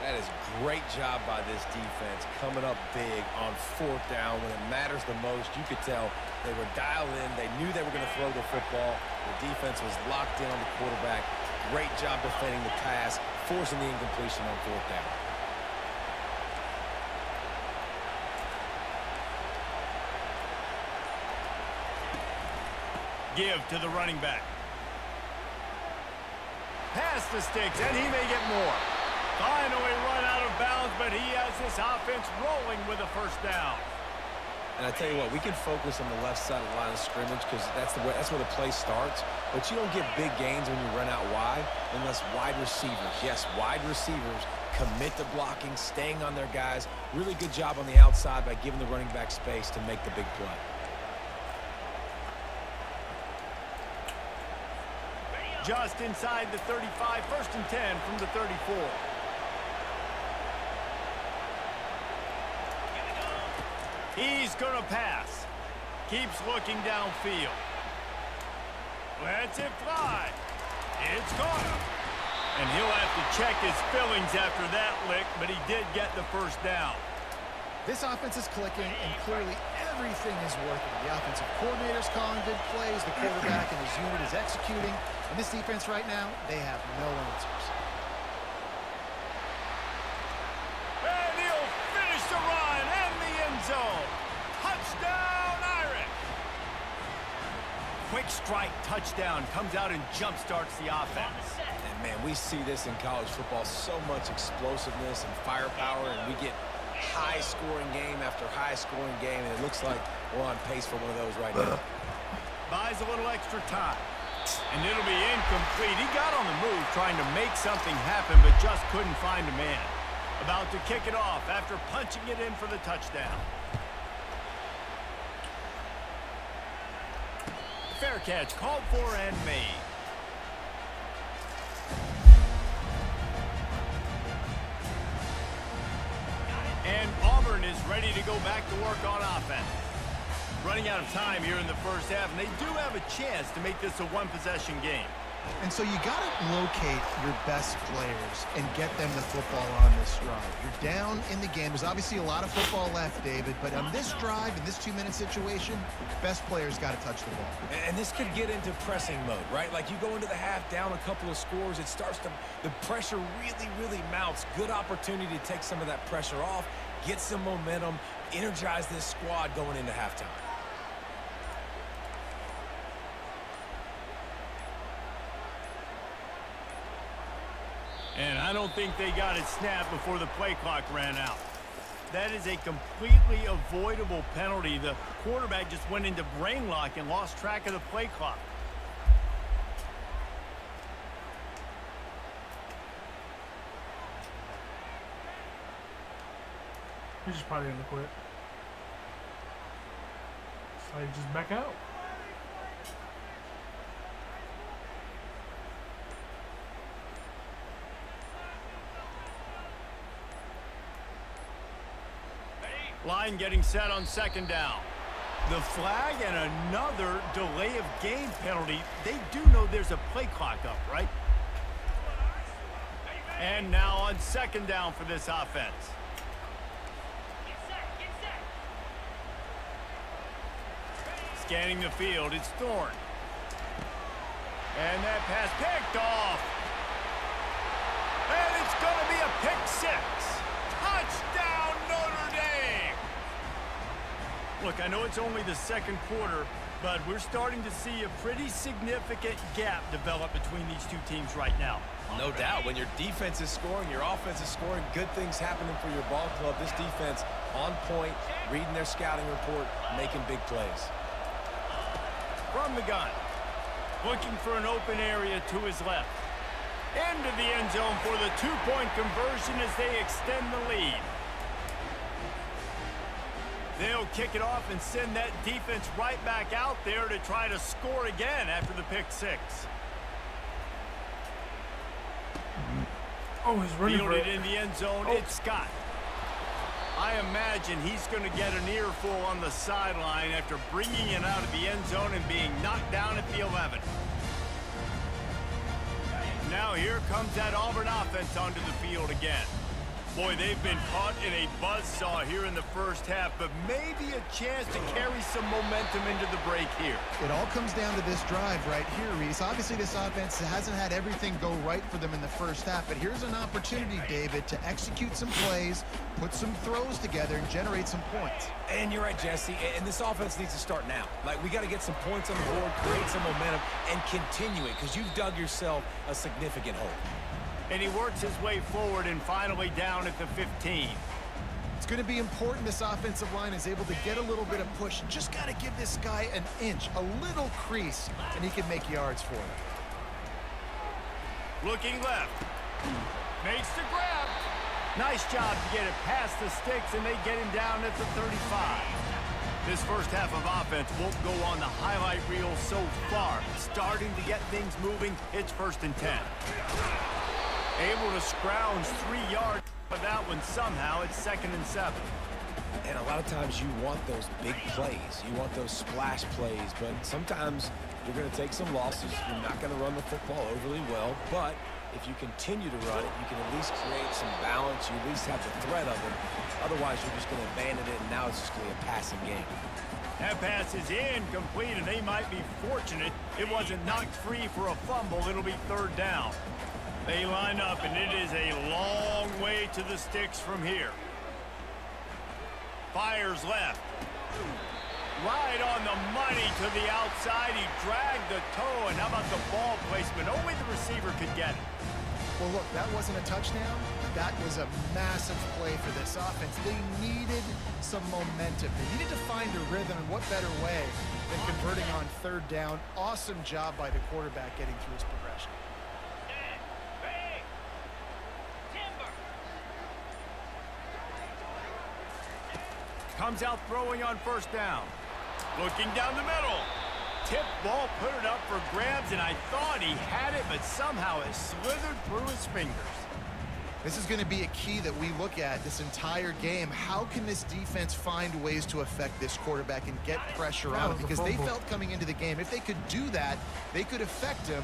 That is a great job by this defense, coming up big on 4th down when it matters the most. You could tell they were dialed in. They knew they were going to throw the football. The defense was locked in on the quarterback. Great job defending the pass, forcing the incompletion on 4th down. Give to the running back. Pass the sticks, and he may get more. Finally run out of bounds, but he has this offense rolling with a 1st down. And I tell you what, we can focus on the left side of the line of scrimmage because that's where the play starts. But you don't get big gains when you run out wide unless wide receivers, yes, wide receivers, commit to blocking, staying on their guys. Really good job on the outside by giving the running back space to make the big play. Just inside the 35, 1st and 10 from the 34. He's going to pass. Keeps looking downfield. Lets it fly. It's gone. And he'll have to check his fillings after that lick, but he did get the first down. This offense is clicking, and clearly everything is working. The offensive coordinator's calling good plays. The quarterback and his unit is executing. And this defense right now, they have no answers. And he'll finish the run and the end zone. Touchdown, Irish. Quick strike touchdown comes out and jump-starts the offense. And, man, we see this in college football, so much explosiveness and firepower, and we get high-scoring game after high-scoring game, and it looks like we're on pace for one of those right now. Buys a little extra time, and it'll be incomplete. He got on the move trying to make something happen, but just couldn't find a man. About to kick it off after punching it in for the touchdown. Fair catch called for and made. And Auburn is ready to go back to work on offense. Running out of time here in the first half, and they do have a chance to make this a one-possession game. And so you got to locate your best players and get them the football on this drive. You're down in the game. There's obviously a lot of football left, David, but on this drive, in this 2-minute situation, best players got to touch the ball. And this could get into pressing mode, right? Like you go into the half down a couple of scores, it starts to, the pressure really mounts. Good opportunity to take some of that pressure off, get some momentum, energize this squad going into halftime. And I don't think they got it snapped before the play clock ran out. That is a completely avoidable penalty. The quarterback just went into brain lock and lost track of the play clock. He's just probably gonna quit. So he just back out. Line getting set on second down. The flag and another delay of game penalty. They do know there's a play clock up, right? And now on second down for this offense. Scanning the field, it's Thorne. And that pass picked off. And it's going to be a pick six. Touchdown, Notre Dame! Look, I know it's only the second quarter, but we're starting to see a pretty significant gap develop between these two teams right now. No doubt. When your defense is scoring, your offense is scoring, good things happening for your ball club. This defense on point, reading their scouting report, making big plays. From the gun, looking for an open area to his left. Into the end zone for the two-point conversion as they extend the lead. They'll kick it off and send that defense right back out there to try to score again after the pick six. Oh, he's running for Fielded it. in the end zone, Oh. it's Scott. I imagine he's going to get an earful on the sideline after bringing it out of the end zone and being knocked down at the 11. Now here comes that Auburn offense onto the field again. Boy, they've been caught in a buzzsaw here in the first half, but maybe a chance to carry some momentum into the break here. It all comes down to this drive right here, Reese. Obviously, this offense hasn't had everything go right for them in the first half, but here's an opportunity, David, to execute some plays, put some throws together, and generate some points. And you're right, Jesse, and this offense needs to start now. Like, we got to get some points on the board, create some momentum, and continue it, because you've dug yourself a significant hole. And he works his way forward and finally down at the 15. It's going to be important this offensive line is able to get a little bit of push. Just got to give this guy an inch, a little crease, and he can make yards for it. Looking left. Makes the grab. Nice job to get it past the sticks, and they get him down at the 35. This first half of offense won't go on the highlight reel so far. Starting to get things moving. It's 1st and 10. Able to scrounge 3 yards, but that one somehow it's 2nd and 7. And a lot of times you want those big plays. You want those splash plays, but sometimes you're going to take some losses. You're not going to run the football overly well, but if you continue to run it, you can at least create some balance. You at least have the threat of it. Otherwise, you're just going to abandon it, and now it's just going to be a passing game. That pass is incomplete, and they might be fortunate it wasn't knocked free for a fumble. It'll be third down. They line up, and it is a long way to the sticks from here. Fires left. Right on the money to the outside. He dragged the toe, and how about the ball placement? Only the receiver could get it. Well, look, that wasn't a touchdown. That was a massive play for this offense. They needed some momentum. They needed to find a rhythm, and what better way than converting on third down. Awesome job by the quarterback getting through his progression. Comes out throwing on first down. Looking down the middle. Tip ball, put it up for grabs, and I thought he had it, but somehow it slithered through his fingers. This is going to be a key that we look at this entire game. How can this defense find ways to affect this quarterback and get pressure on him? Because they felt coming into the game, if they could do that, they could affect him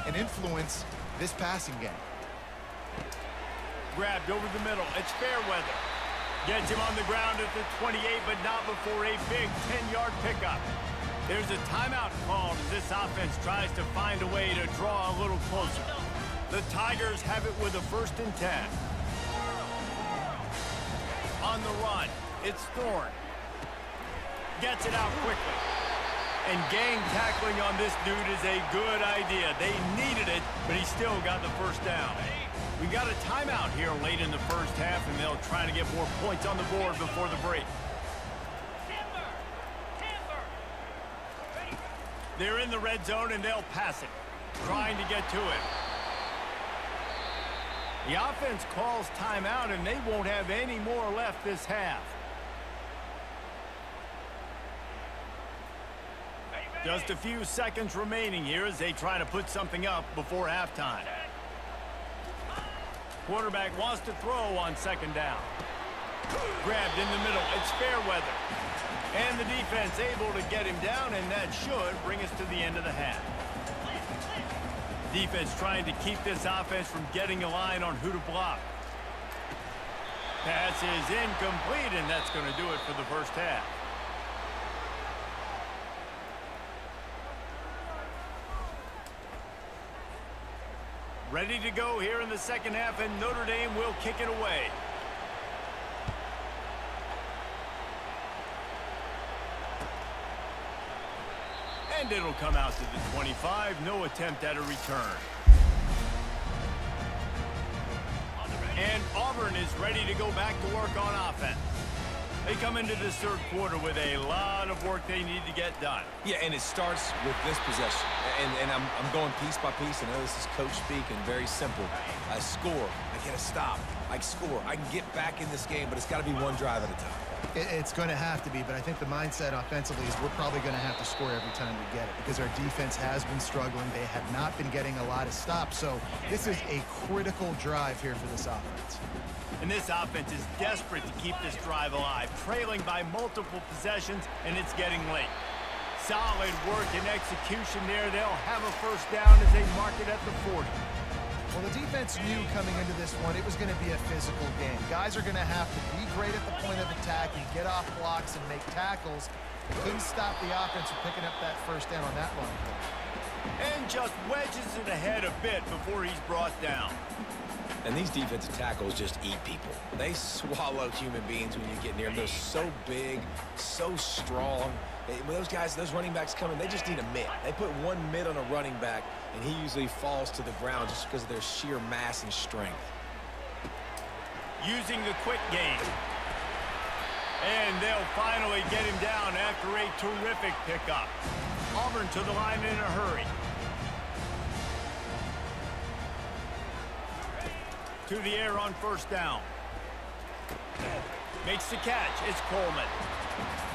and influence this passing game. Grabbed over the middle. It's Fairweather. Gets him on the ground at the 28, but not before a big 10-yard pickup. There's a timeout called as this offense tries to find a way to draw a little closer. The Tigers have it with a 1st and 10. On the run, it's Thorne. Gets it out quickly. And gang tackling on this dude is a good idea. They needed it, but he still got the first down. We got a timeout here late in the first half, and they'll try to get more points on the board before the break. They're in the red zone, and they'll pass it, trying to get to it. The offense calls timeout, and they won't have any more left this half. Just a few seconds remaining here as they try to put something up before halftime. Quarterback wants to throw on 2nd down. Grabbed in the middle. It's Fairweather. And the defense able to get him down, and that should bring us to the end of the half. Defense trying to keep this offense from getting a line on who to block. Pass is incomplete, and that's going to do it for the first half. Ready to go here in the second half, and Notre Dame will kick it away. And it'll come out to the 25. No attempt at a return. And Auburn is ready to go back to work on offense. They come into this third quarter with a lot of work they need to get done. Yeah, and it starts with this possession. And I'm going piece by piece. I know this is coach speak and very simple. I score. I get a stop. I score. I can get back in this game, but it's got to be one drive at a time. It's going to have to be, but I think the mindset offensively is we're probably going to have to score every time we get it because our defense has been struggling. They have not been getting a lot of stops, so this is a critical drive here for this offense. And this offense is desperate to keep this drive alive, trailing by multiple possessions, and it's getting late. Solid work and execution there. They'll have a first down as they mark it at the 40. Well, the defense knew coming into this one it was going to be a physical game. Guys are going to have to be great at the point of attack and get off blocks and make tackles. Couldn't stop the offense from picking up that first down on that one. And just wedges it ahead a bit before he's brought down. And these defensive tackles just eat people. They swallow human beings when you get near them. They're so big, so strong. When those guys, those running backs come in, they just need a mitt. They put one mitt on a running back, and he usually falls to the ground just because of their sheer mass and strength. Using the quick game. And they'll finally get him down after a terrific pickup. Auburn to the line in a hurry. To the air on first down. Makes the catch. It's Coleman.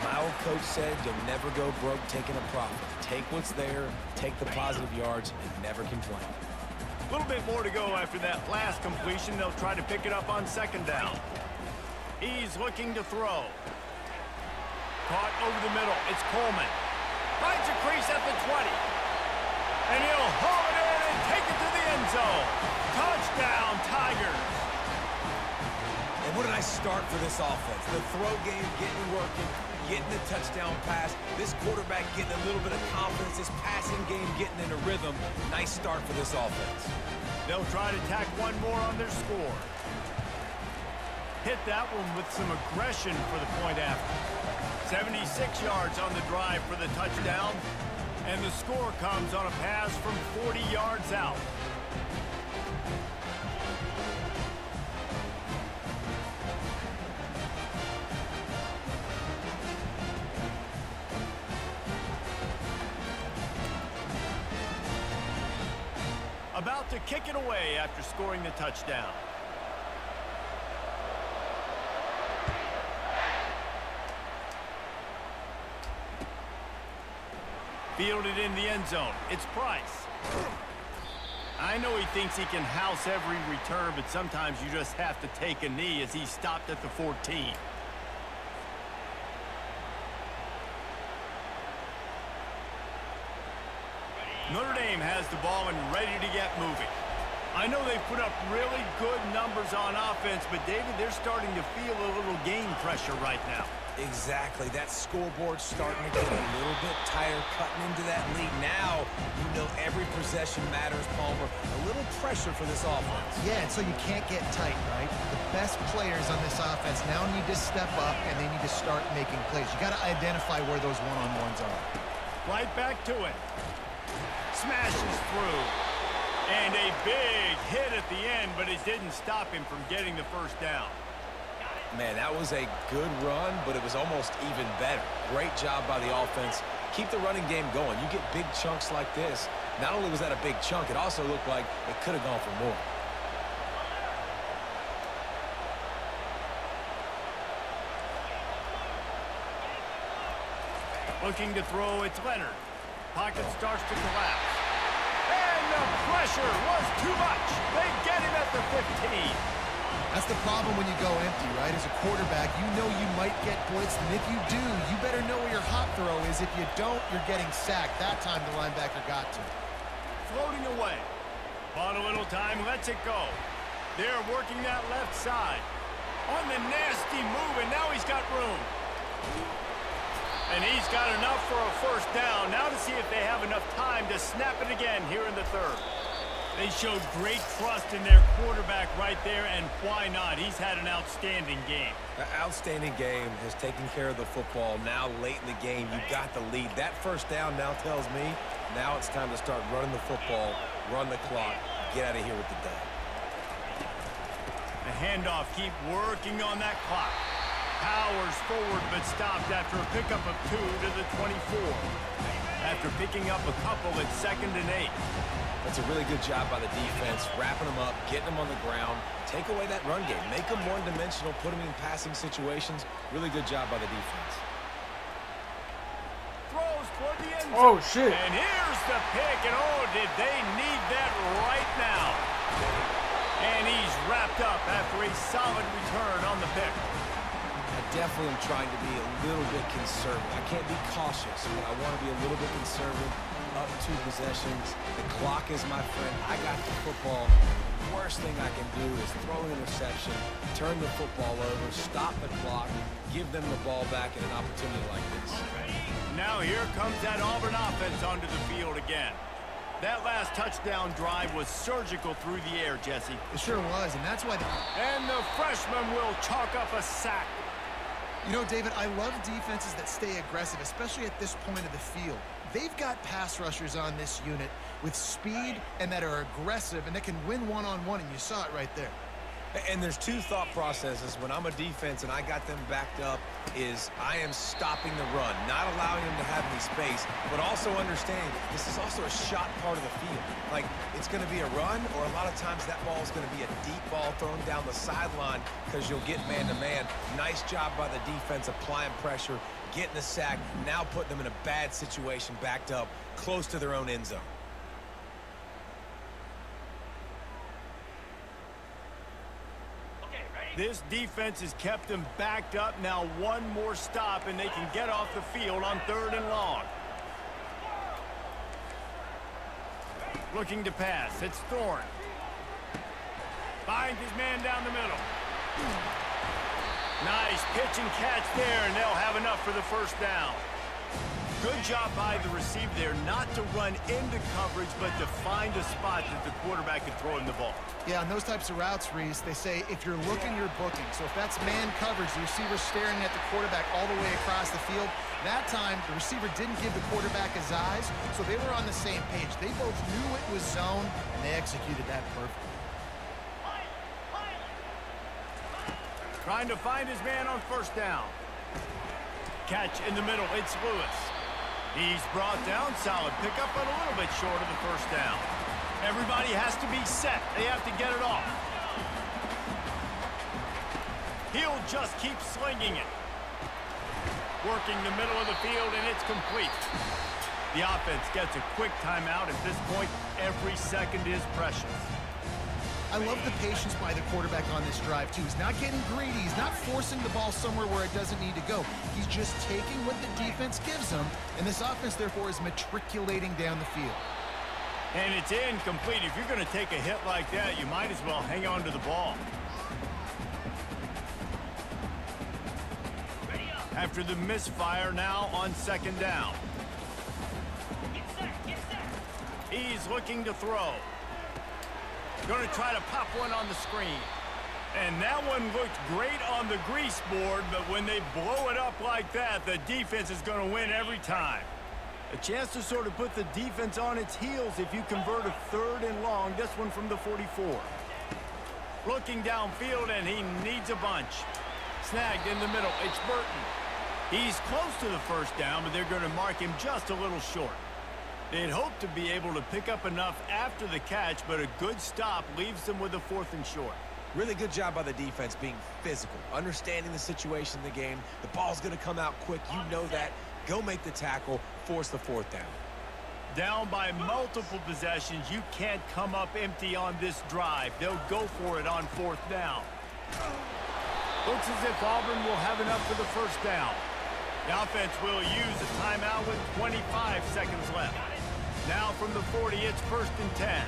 My old coach said you'll never go broke taking a profit. Take what's there, take the positive yards, and never complain. A little bit more to go after that last completion. They'll try to pick it up on 2nd down. He's looking to throw. Caught over the middle. It's Coleman. Finds a crease at the 20. And he'll haul it in and take it to the end zone. Touchdown, Tigers. And what a nice start for this offense. The throw game getting working, getting the touchdown pass. This quarterback getting a little bit of confidence. This passing game getting in a rhythm. Nice start for this offense. They'll try to tack one more on their score. Hit that one with some aggression for the point after. 76 yards on the drive for the touchdown. And the score comes on a pass from 40 yards out. About to kick it away after scoring the touchdown. Fielded in the end zone. It's Price. I know he thinks he can house every return, but sometimes you just have to take a knee as he stopped at the 14. Notre Dame has the ball and ready to get moving. I know they put up really good numbers on offense, but David, they're starting to feel a little game pressure right now. Exactly. That scoreboard's starting to get a little bit tighter, cutting into that lead. Now, you know every possession matters, Palmer. A little pressure for this offense. Yeah, and so you can't get tight, right? The best players on this offense now need to step up, and they need to start making plays. You got to identify where those one-on-ones are. Right back to it. Smashes through. And a big hit at the end, but it didn't stop him from getting the first down. Man, that was a good run, but it was almost even better. Great job by the offense. Keep the running game going. You get big chunks like this. Not only was that a big chunk, it also looked like it could have gone for more. Looking to throw, it's Leonard. Pocket starts to collapse. And the pressure was too much. They get him at the 15. That's the problem when you go empty, right? As a quarterback, you know you might get blitzed, and if you do, you better know where your hot throw is. If you don't, you're getting sacked. That time the linebacker got to. Floating away. On a little time, lets it go. They're working that left side. On the nasty move, and now he's got room. And he's got enough for a first down. Now to see if they have enough time to snap it again here in the third. They showed great trust in their quarterback right there, and why not? He's had an outstanding game. An outstanding game, has taken care of the football. Now, late in the game, you got the lead. That first down now tells me now it's time to start running the football, run the clock, get out of here with the day. The handoff, keep working on that clock. Powers forward, but stopped after a pickup of 2 to the 24. After picking up a couple at 2nd and 8. That's a really good job by the defense, wrapping them up, getting them on the ground, take away that run game, make them one-dimensional, put them in passing situations. Really good job by the defense. Throws for the end zone. Oh, shit. And here's the pick, and oh, did they need that right now. And he's wrapped up after a solid return on the pick. I definitely am trying to be a little bit conservative. I can't be cautious, but I want to be a little bit conservative. Up 2 possessions. The clock is my friend. I got the football. The worst thing I can do is throw an interception, turn the football over, stop the clock, give them the ball back in an opportunity like this. Now here comes that Auburn offense onto the field again. That last touchdown drive was surgical through the air, Jesse. It sure was, and that's why... And the freshman will chalk up a sack. You know, David, I love defenses that stay aggressive, especially at this point of the field. They've got pass rushers on this unit with speed and that are aggressive and that can win one-on-one, and you saw it right there. And there's 2 thought processes when I'm a defense and I got them backed up is I am stopping the run, not allowing them to have any space, but also understanding this is also a shot part of the field. Like, it's going to be a run, or a lot of times that ball is going to be a deep ball thrown down the sideline because you'll get man-to-man. Nice job by the defense applying pressure, getting the sack, now putting them in a bad situation backed up close to their own end zone. Okay, ready? This defense has kept them backed up. Now one more stop, and they can get off the field on 3rd and long. Looking to pass. It's Thorne. Finds his man down the middle. Nice pitch and catch there, and they'll have enough for the first down. Good job by the receiver there, not to run into coverage, but to find a spot that the quarterback could throw him the ball. Yeah, on those types of routes, Reese, they say if you're looking, you're booking. So if that's man coverage, the receiver's staring at the quarterback all the way across the field. That time, the receiver didn't give the quarterback his eyes, so they were on the same page. They both knew it was zone, and they executed that perfectly. Trying to find his man on 1st down. Catch in the middle. It's Lewis. He's brought down. Solid pickup, but a little bit short of the 1st down. Everybody has to be set. They have to get it off. He'll just keep slinging it. Working the middle of the field, and it's complete. The offense gets a quick timeout. At this point, every second is precious. I love the patience by the quarterback on this drive, too. He's not getting greedy. He's not forcing the ball somewhere where it doesn't need to go. He's just taking what the defense gives him, and this offense, therefore, is matriculating down the field. And it's incomplete. If you're going to take a hit like that, you might as well hang on to the ball. After the misfire, now on 2nd down. He's looking to throw. Going to try to pop one on the screen. And that one looked great on the grease board, but when they blow it up like that, the defense is going to win every time. A chance to sort of put the defense on its heels if you convert a 3rd and long, this one from the 44. Looking downfield, and he needs a bunch. Snagged in the middle. It's Burton. He's close to the 1st down, but they're going to mark him just a little short. They'd hope to be able to pick up enough after the catch, but a good stop leaves them with a 4th and short. Really good job by the defense being physical, understanding the situation in the game. The ball's going to come out quick. You know that. Go make the tackle, force the 4th down. Down by multiple possessions. You can't come up empty on this drive. They'll go for it on 4th down. Looks as if Auburn will have enough for the 1st down. The offense will use a timeout with 25 seconds left. Now from the 40, it's 1st and 10.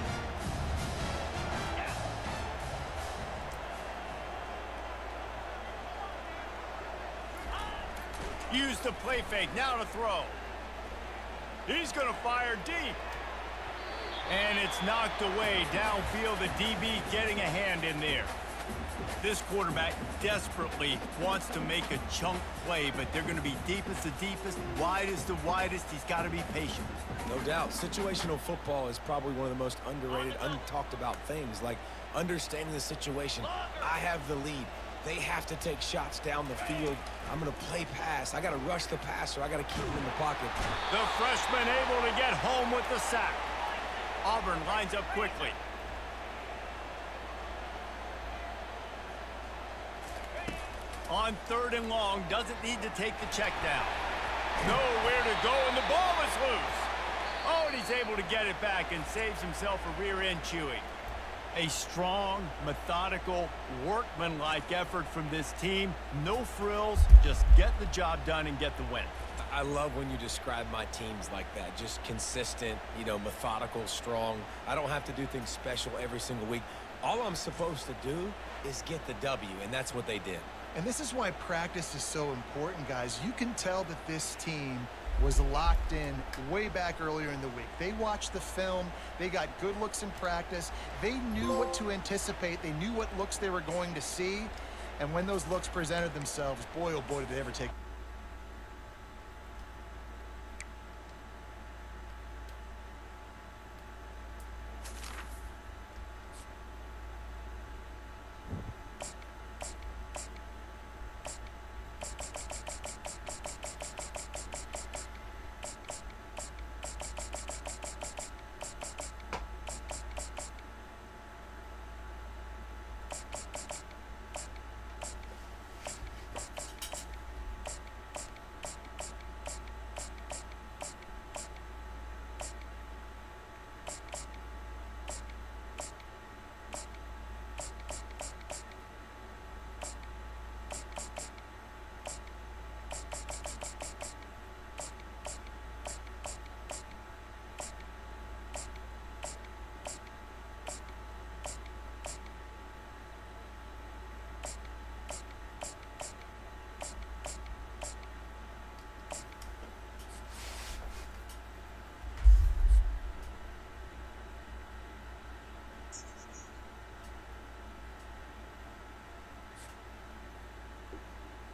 Use the play fake, now to throw. He's going to fire deep. And it's knocked away downfield. The DB getting a hand in there. This quarterback desperately wants to make a chunk play, but they're going to be deep as the deepest, wide as the widest. He's got to be patient. No doubt. Situational football is probably one of the most underrated, untalked about things, like understanding the situation. I have the lead. They have to take shots down the field. I'm going to play pass. I got to rush the passer. I got to keep him in the pocket. The freshman able to get home with the sack. Auburn lines up quickly. On 3rd and long, doesn't need to take the check down. Nowhere to go, and the ball is loose. Oh, and he's able to get it back and saves himself a rear end chewing. A strong, methodical, workmanlike effort from this team. No frills, just get the job done and get the win. I love when you describe my teams like that. Just consistent, you know, methodical, strong. I don't have to do things special every single week. All I'm supposed to do is get the W, and that's what they did. And this is why practice is so important, guys. You can tell that this team was locked in way back earlier in the week. They watched the film. They got good looks in practice. They knew what to anticipate. They knew what looks they were going to see. And when those looks presented themselves, boy, oh boy, did they ever take.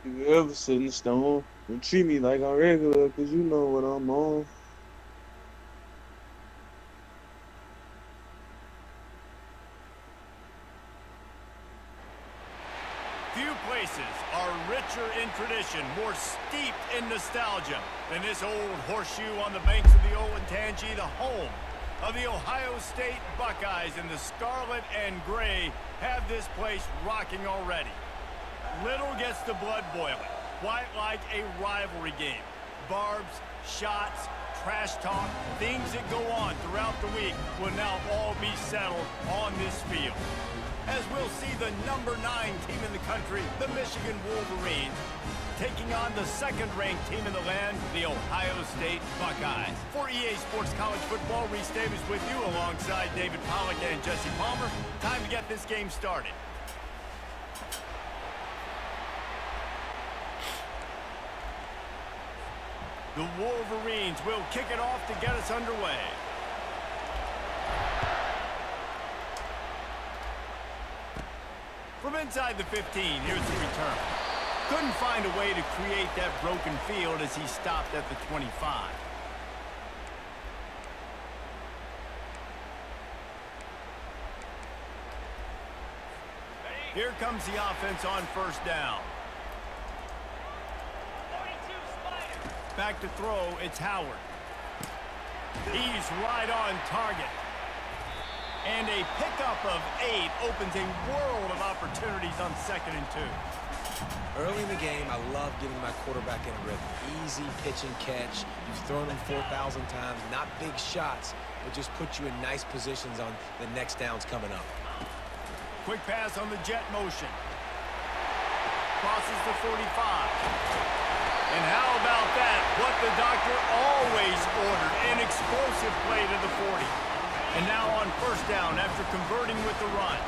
You ever sit in stone and treat me like I'm regular, cause you know what I'm on. Few places are richer in tradition, more steeped in nostalgia than this old horseshoe on the banks of the Olentangy, the home of the Ohio State Buckeyes, and the scarlet and gray have this place rocking already. Little gets the blood boiling, quite like a rivalry game. Barbs, shots, trash talk, things that go on throughout the week will now all be settled on this field. As we'll see the number 9 team in the country, the Michigan Wolverines, taking on the second-ranked team in the land, the Ohio State Buckeyes. For EA Sports College Football, Reese Davis with you alongside David Pollack and Jesse Palmer. Time to get this game started. The Wolverines will kick it off to get us underway. From inside the 15, here's the return. Couldn't find a way to create that broken field as he stopped at the 25. Here comes the offense on first down. Back to throw, it's Howard. He's right on target. And a pickup of 8 opens a world of opportunities on 2nd and 2. Early in the game, I love getting my quarterback in a rhythm. Easy pitch and catch. You've thrown them 4,000 times. Not big shots, but just put you in nice positions on the next downs coming up. Quick pass on the jet motion. Crosses the 45. And how about that? What the doctor always ordered. An explosive play to the 40. And now on first down after converting with the run.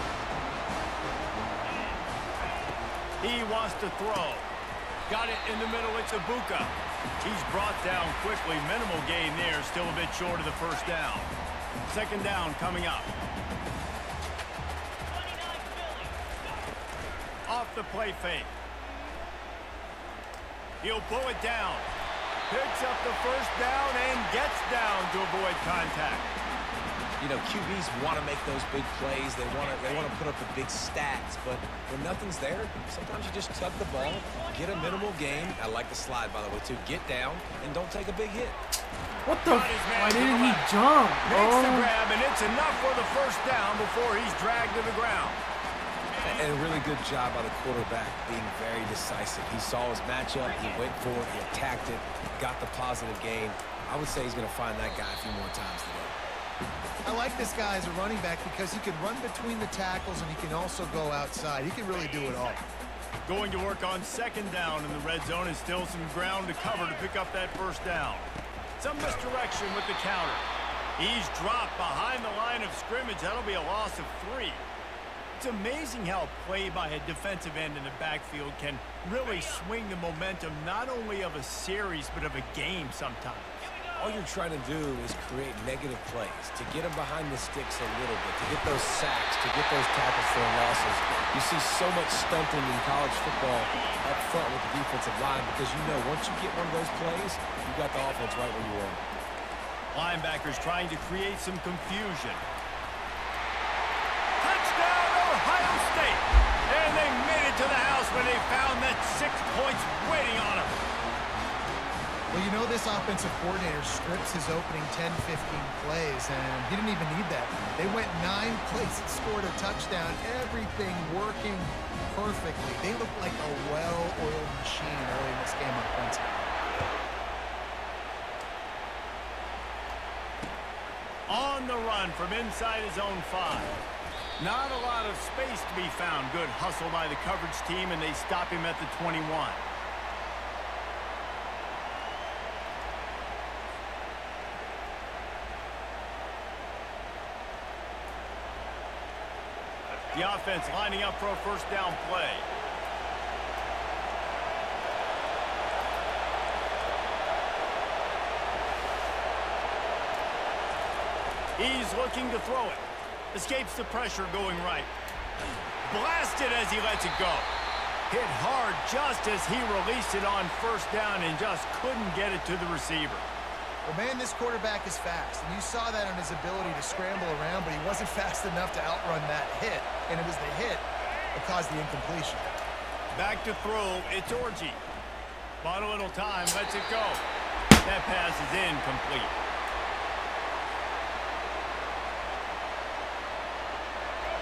He wants to throw. Got it in the middle, it's Ibuka. He's brought down quickly. Minimal gain there, still a bit short of the first down. 2nd down coming up. Off the play fake. He'll pull it down. Picks up the first down and gets down to avoid contact. You know, QBs want to make those big plays. They want to put up the big stats. But when nothing's there, sometimes you just tuck the ball, get a minimal gain. I like the slide, by the way, too. Get down and don't take a big hit. What the? Why didn't he jump, bro? Makes the grab, and it's enough for the first down before he's dragged to the ground. And a really good job by the quarterback being very decisive. He saw his matchup, he went for it, he attacked it, got the positive gain. I would say he's going to find that guy a few more times today. I like this guy as a running back because he can run between the tackles and he can also go outside. He can really do it all. Going to work on 2nd down in the red zone, is still some ground to cover to pick up that first down. Some misdirection with the counter. He's dropped behind the line of scrimmage. That'll be a loss of 3. It's amazing how play by a defensive end in the backfield can really swing the momentum not only of a series but of a game sometimes. All you're trying to do is create negative plays, to get them behind the sticks a little bit, to get those sacks, to get those tackles for losses. You see so much stunting in college football up front with the defensive line because you know once you get one of those plays, you've got the offense right where you want. Linebackers trying to create some confusion. Touchdown, Ohio State! And they made it to the house when they found that 6 points waiting on them. Well, you know this offensive coordinator strips his opening 10, 15 plays, and he didn't even need that. They went 9 plays and scored a touchdown, everything working perfectly. They looked like a well-oiled machine early in this game offensively. On the run from inside his own 5. Not a lot of space to be found. Good hustle by the coverage team, and they stop him at the 21. The offense lining up for a first down play. He's looking to throw it. Escapes the pressure going right. Blasted as he lets it go. Hit hard just as he released it on first down and just couldn't get it to the receiver. Well, man, this quarterback is fast, and you saw that on his ability to scramble around, but he wasn't fast enough to outrun that hit, and it was the hit that caused the incompletion. Back to throw, it's Orji. Bought a little time, lets it go. That pass is incomplete.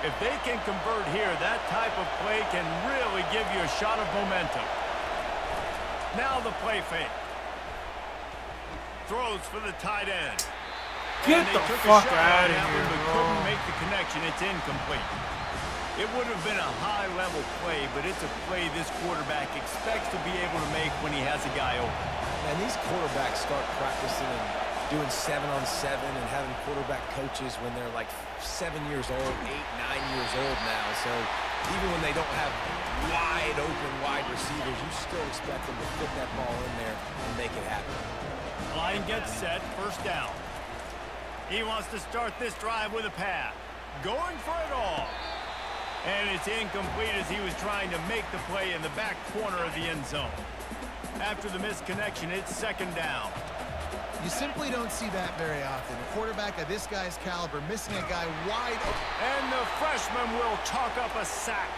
If they can convert here, that type of play can really give you a shot of momentum. Now the play fake. Throws for the tight end. Get the fuck out of here, but bro. couldn't make the connection. It's incomplete. It would have been a high-level play, but it's a play this quarterback expects to be able to make when he has a guy open. And these quarterbacks start practicing and doing 7-on-7 and having quarterback coaches when they're like 7 years old, 8, 9 years old now. So even when they don't have wide open wide receivers, you still expect them to put that ball in there and make it happen. Line gets set, first down. He wants to start this drive with a pass. Going for it all. And it's incomplete as he was trying to make the play in the back corner of the end zone. After the misconnection, it's second down. You simply don't see that very often. A quarterback of this guy's caliber missing a guy wide open. And the freshman will chalk up a sack.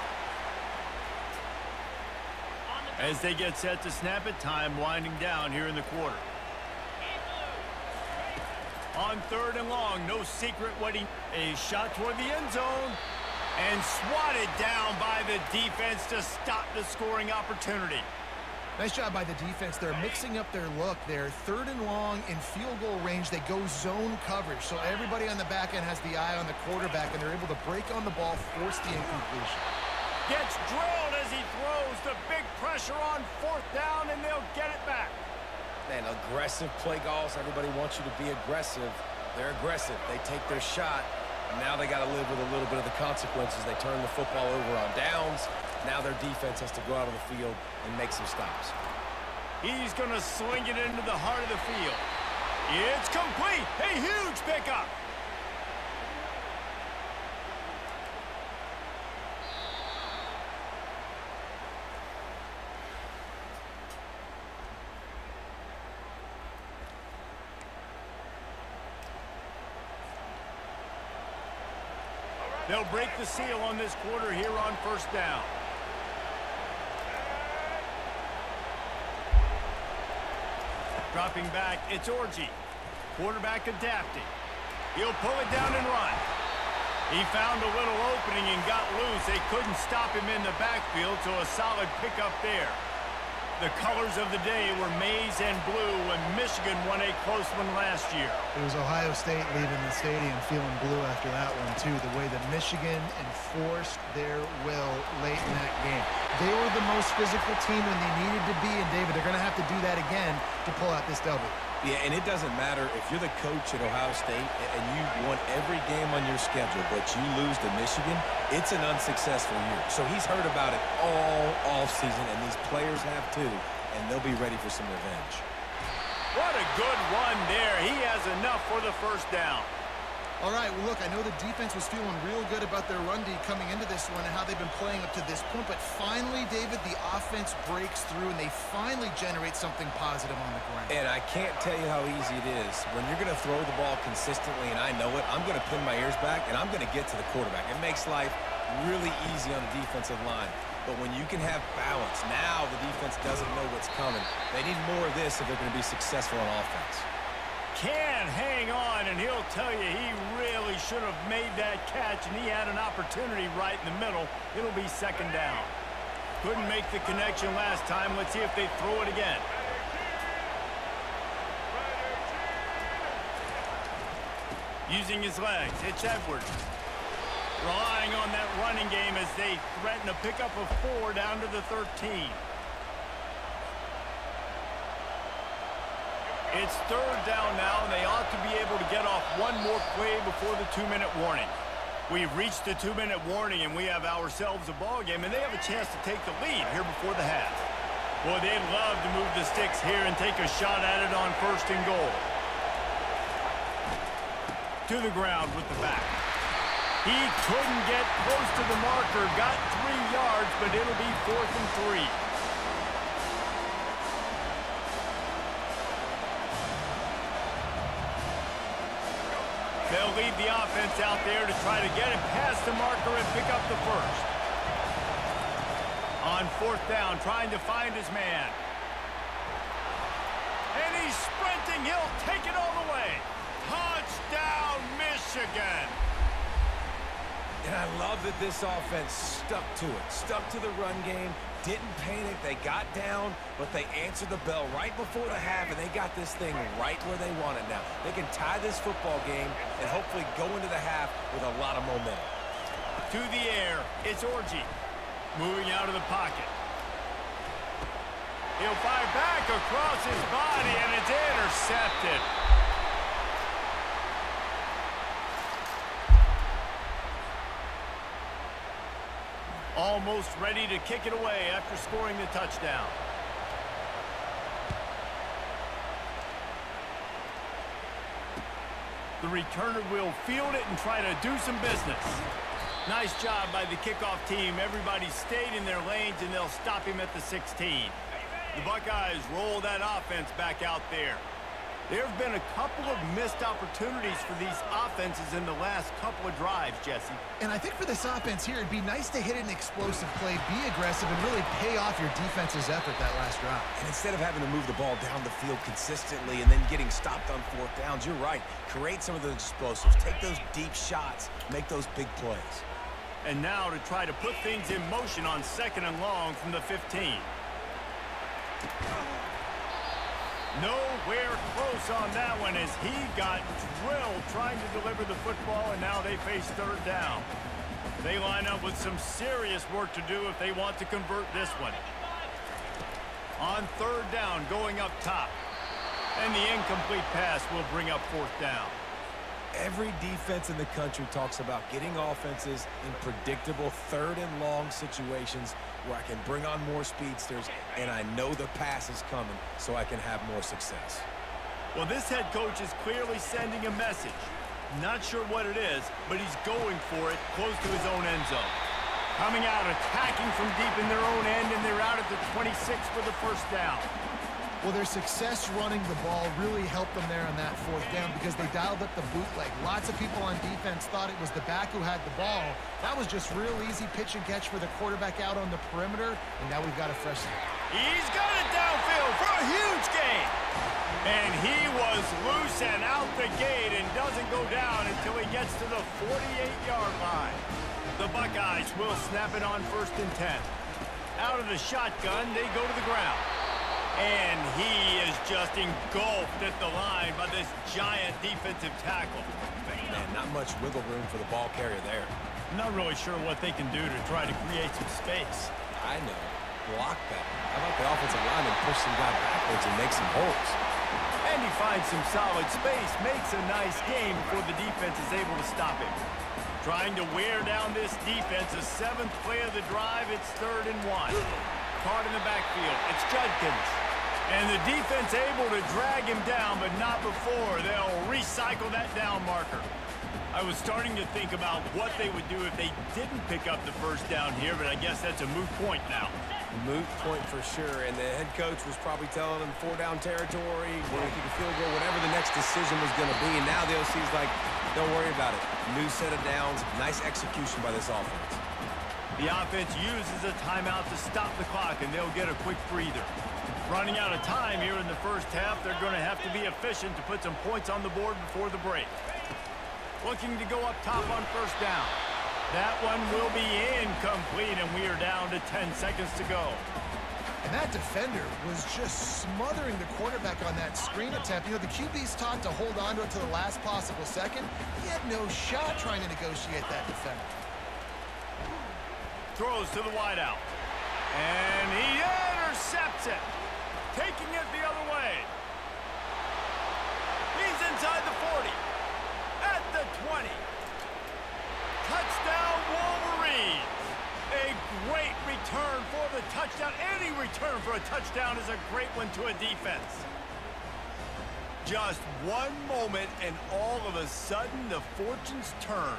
As they get set to snap it, time winding down here in the quarter. On third and long, no secret what a shot toward the end zone. And swatted down by the defense to stop the scoring opportunity. Nice job by the defense. They're mixing up their look. They're third and long in field goal range. They go zone coverage. So everybody on the back end has the eye on the quarterback, and they're able to break on the ball, force the incompletion. Gets drilled as he throws. The big pressure on fourth down, and they'll get it back. Man, aggressive play calls. Everybody wants you to be aggressive. They're aggressive. They take their shot. And now they got to live with a little bit of the consequences. They turn the football over on downs. Now their defense has to go out on the field and make some stops. He's going to swing it into the heart of the field. It's complete. A huge pickup. They'll break the seal on this quarter here on first down. Dropping back, it's Orji. Quarterback adapting. He'll pull it down and run. He found a little opening and got loose. They couldn't stop him in the backfield, so a solid pickup there. The colors of the day were maize and blue when Michigan won a close one last year. It was Ohio State leaving the stadium feeling blue after that one, too. The way that Michigan enforced their will late in that game. They were the most physical team when they needed to be, and David, they're going to have to do that again to pull out this W. Yeah, and it doesn't matter if you're the coach at Ohio State and you won every game on your schedule, but you lose to Michigan, it's an unsuccessful year. So he's heard about it all offseason, and these players have too, and they'll be ready for some revenge. What a good run there. He has enough for the first down. All right, well, look, I know the defense was feeling real good about their run D coming into this one and how they've been playing up to this point, but finally, David, the offense breaks through and they finally generate something positive on the ground. And I can't tell you how easy it is. When you're going to throw the ball consistently, and I know it, I'm going to pin my ears back, and I'm going to get to the quarterback. It makes life really easy on the defensive line. But when you can have balance, now the defense doesn't know what's coming. They need more of this if they're going to be successful on offense. Can hang on, and he'll tell you he really should have made that catch, and he had an opportunity right in the middle. It'll be second down. Couldn't make the connection last time. Let's see if they throw it again. Using his legs, it's Edwards. Relying on that running game as they threaten a pickup of 4 down to the 13. It's third down now, and they ought to be able to get off one more play before the 2-minute warning. We've reached the 2-minute warning, and we have ourselves a ball game, and they have a chance to take the lead here before the half. Boy, they'd love to move the sticks here and take a shot at it on first and goal. To the ground with the back. He couldn't get close to the marker. Got 3 yards, but it'll be 4th and 3. They'll lead the offense out there to try to get it past the marker and pick up the first. On 4th down, trying to find his man. And he's sprinting. He'll take it all the way. Touchdown, Michigan. And I love that this offense stuck to it, stuck to the run game, didn't panic. They got down, but they answered the bell right before the half, and they got this thing right where they want it now. They can tie this football game and hopefully go into the half with a lot of momentum. To the air, it's Orji. Moving out of the pocket. He'll fire back across his body, and it's intercepted. Almost ready to kick it away after scoring the touchdown. The returner will field it and try to do some business. Nice job by the kickoff team. Everybody stayed in their lanes, and they'll stop him at the 16. The Buckeyes roll that offense back out there. There have been a couple of missed opportunities for these offenses in the last couple of drives, Jesse. And I think for this offense here, it'd be nice to hit an explosive play, be aggressive, and really pay off your defense's effort that last drive. And instead of having to move the ball down the field consistently and then getting stopped on 4th downs, you're right. Create some of those explosives. Take those deep shots. Make those big plays. And now to try to put things in motion on 2nd and long from the 15. Nowhere close on that one as he got drilled trying to deliver the football, and now they face 3rd down. They line up with some serious work to do if they want to convert this one. On 3rd down, going up top. And the incomplete pass will bring up 4th down. Every defense in the country talks about getting offenses in predictable 3rd and long situations where I can bring on more speedsters and I know the pass is coming so I can have more success. Well, this head coach is clearly sending a message. Not sure what it is, but he's going for it close to his own end zone. Coming out, attacking from deep in their own end, and they're out at the 26 for the 1st down. Well, their success running the ball really helped them there on that 4th down because they dialed up the bootleg. Lots of people on defense thought it was the back who had the ball. That was just real easy pitch and catch for the quarterback out on the perimeter, and now we've got a fresh one. He's got it downfield for a huge gain. And he was loose and out the gate and doesn't go down until he gets to the 48-yard line. The Buckeyes will snap it on 1st and 10. Out of the shotgun, they go to the ground. And he is just engulfed at the line by this giant defensive tackle. Man, not much wiggle room for the ball carrier there. I'm not really sure what they can do to try to create some space. I know. Block that. How about the offensive lineman push some guy backwards and make some holes? And he finds some solid space, makes a nice game before the defense is able to stop him. Trying to wear down this defense, a 7th play of the drive, it's 3rd and 1. Caught in the backfield, it's Judkins. And the defense able to drag him down, but not before. They'll recycle that down marker. I was starting to think about what they would do if they didn't pick up the 1st down here, but I guess that's a moot point now. Moot point for sure, and the head coach was probably telling them 4-down territory, going to kick a field goal, whatever the next decision was going to be, and now the OC's like, don't worry about it. New set of downs, nice execution by this offense. The offense uses a timeout to stop the clock, and they'll get a quick breather. Running out of time here in the 1st half, they're going to have to be efficient to put some points on the board before the break. Looking to go up top on 1st down. That one will be incomplete, and we are down to 10 seconds to go. And that defender was just smothering the quarterback on that screen attempt. You know, the QB's taught to hold on to it to the last possible second. He had no shot trying to negotiate that defender. Throws to the wideout. And he intercepts it. Taking it the other way. He's inside the 40. At the 20. Touchdown Wolverines. A great return for the touchdown. Any return for a touchdown is a great one to a defense. Just one moment and all of a sudden the fortunes turn.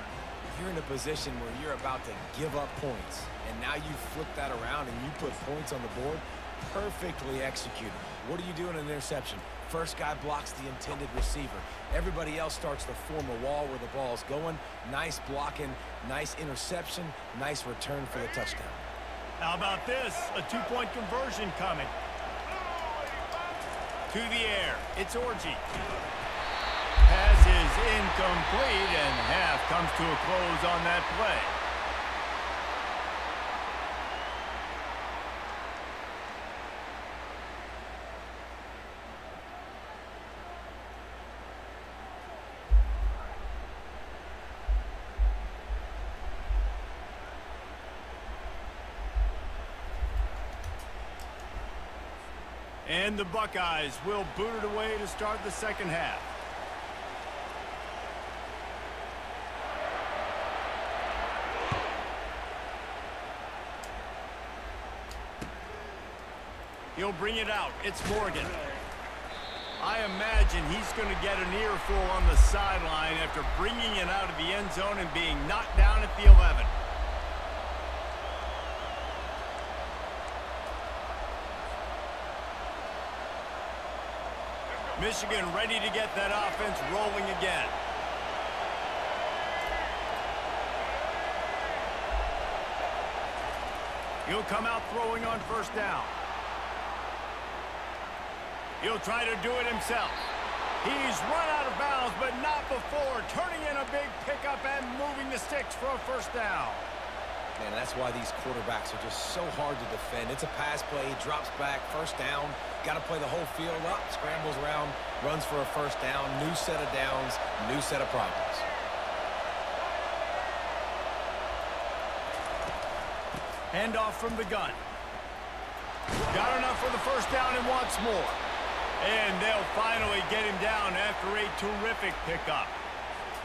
you're in a position where you're about to give up points, and now you flip that around and you put points on the board, perfectly executed. What do you do in an interception? First guy blocks the intended receiver. Everybody else starts to form a wall where the ball's going. Nice blocking, nice interception, nice return for the touchdown. How about this? A two-point conversion coming. To the air, it's Orji. Pass is incomplete, and half comes to a close on that play. And the Buckeyes will boot it away to start the second half. He'll bring it out. It's Morgan. I imagine he's going to get an earful on the sideline after bringing it out of the end zone and being knocked down at the 11. Michigan ready to get that offense rolling again. He'll come out throwing on first down. He'll try to do it himself. He's run out of bounds, but not before turning in a big pickup and moving the sticks for a first down. Man, that's why these quarterbacks are just so hard to defend. It's a pass play, drops back, first down. Got to play the whole field up, scrambles around, runs for a first down. New set of downs, new set of problems. Handoff from the gun. Got enough for the first down and wants more. And they'll finally get him down after a terrific pickup.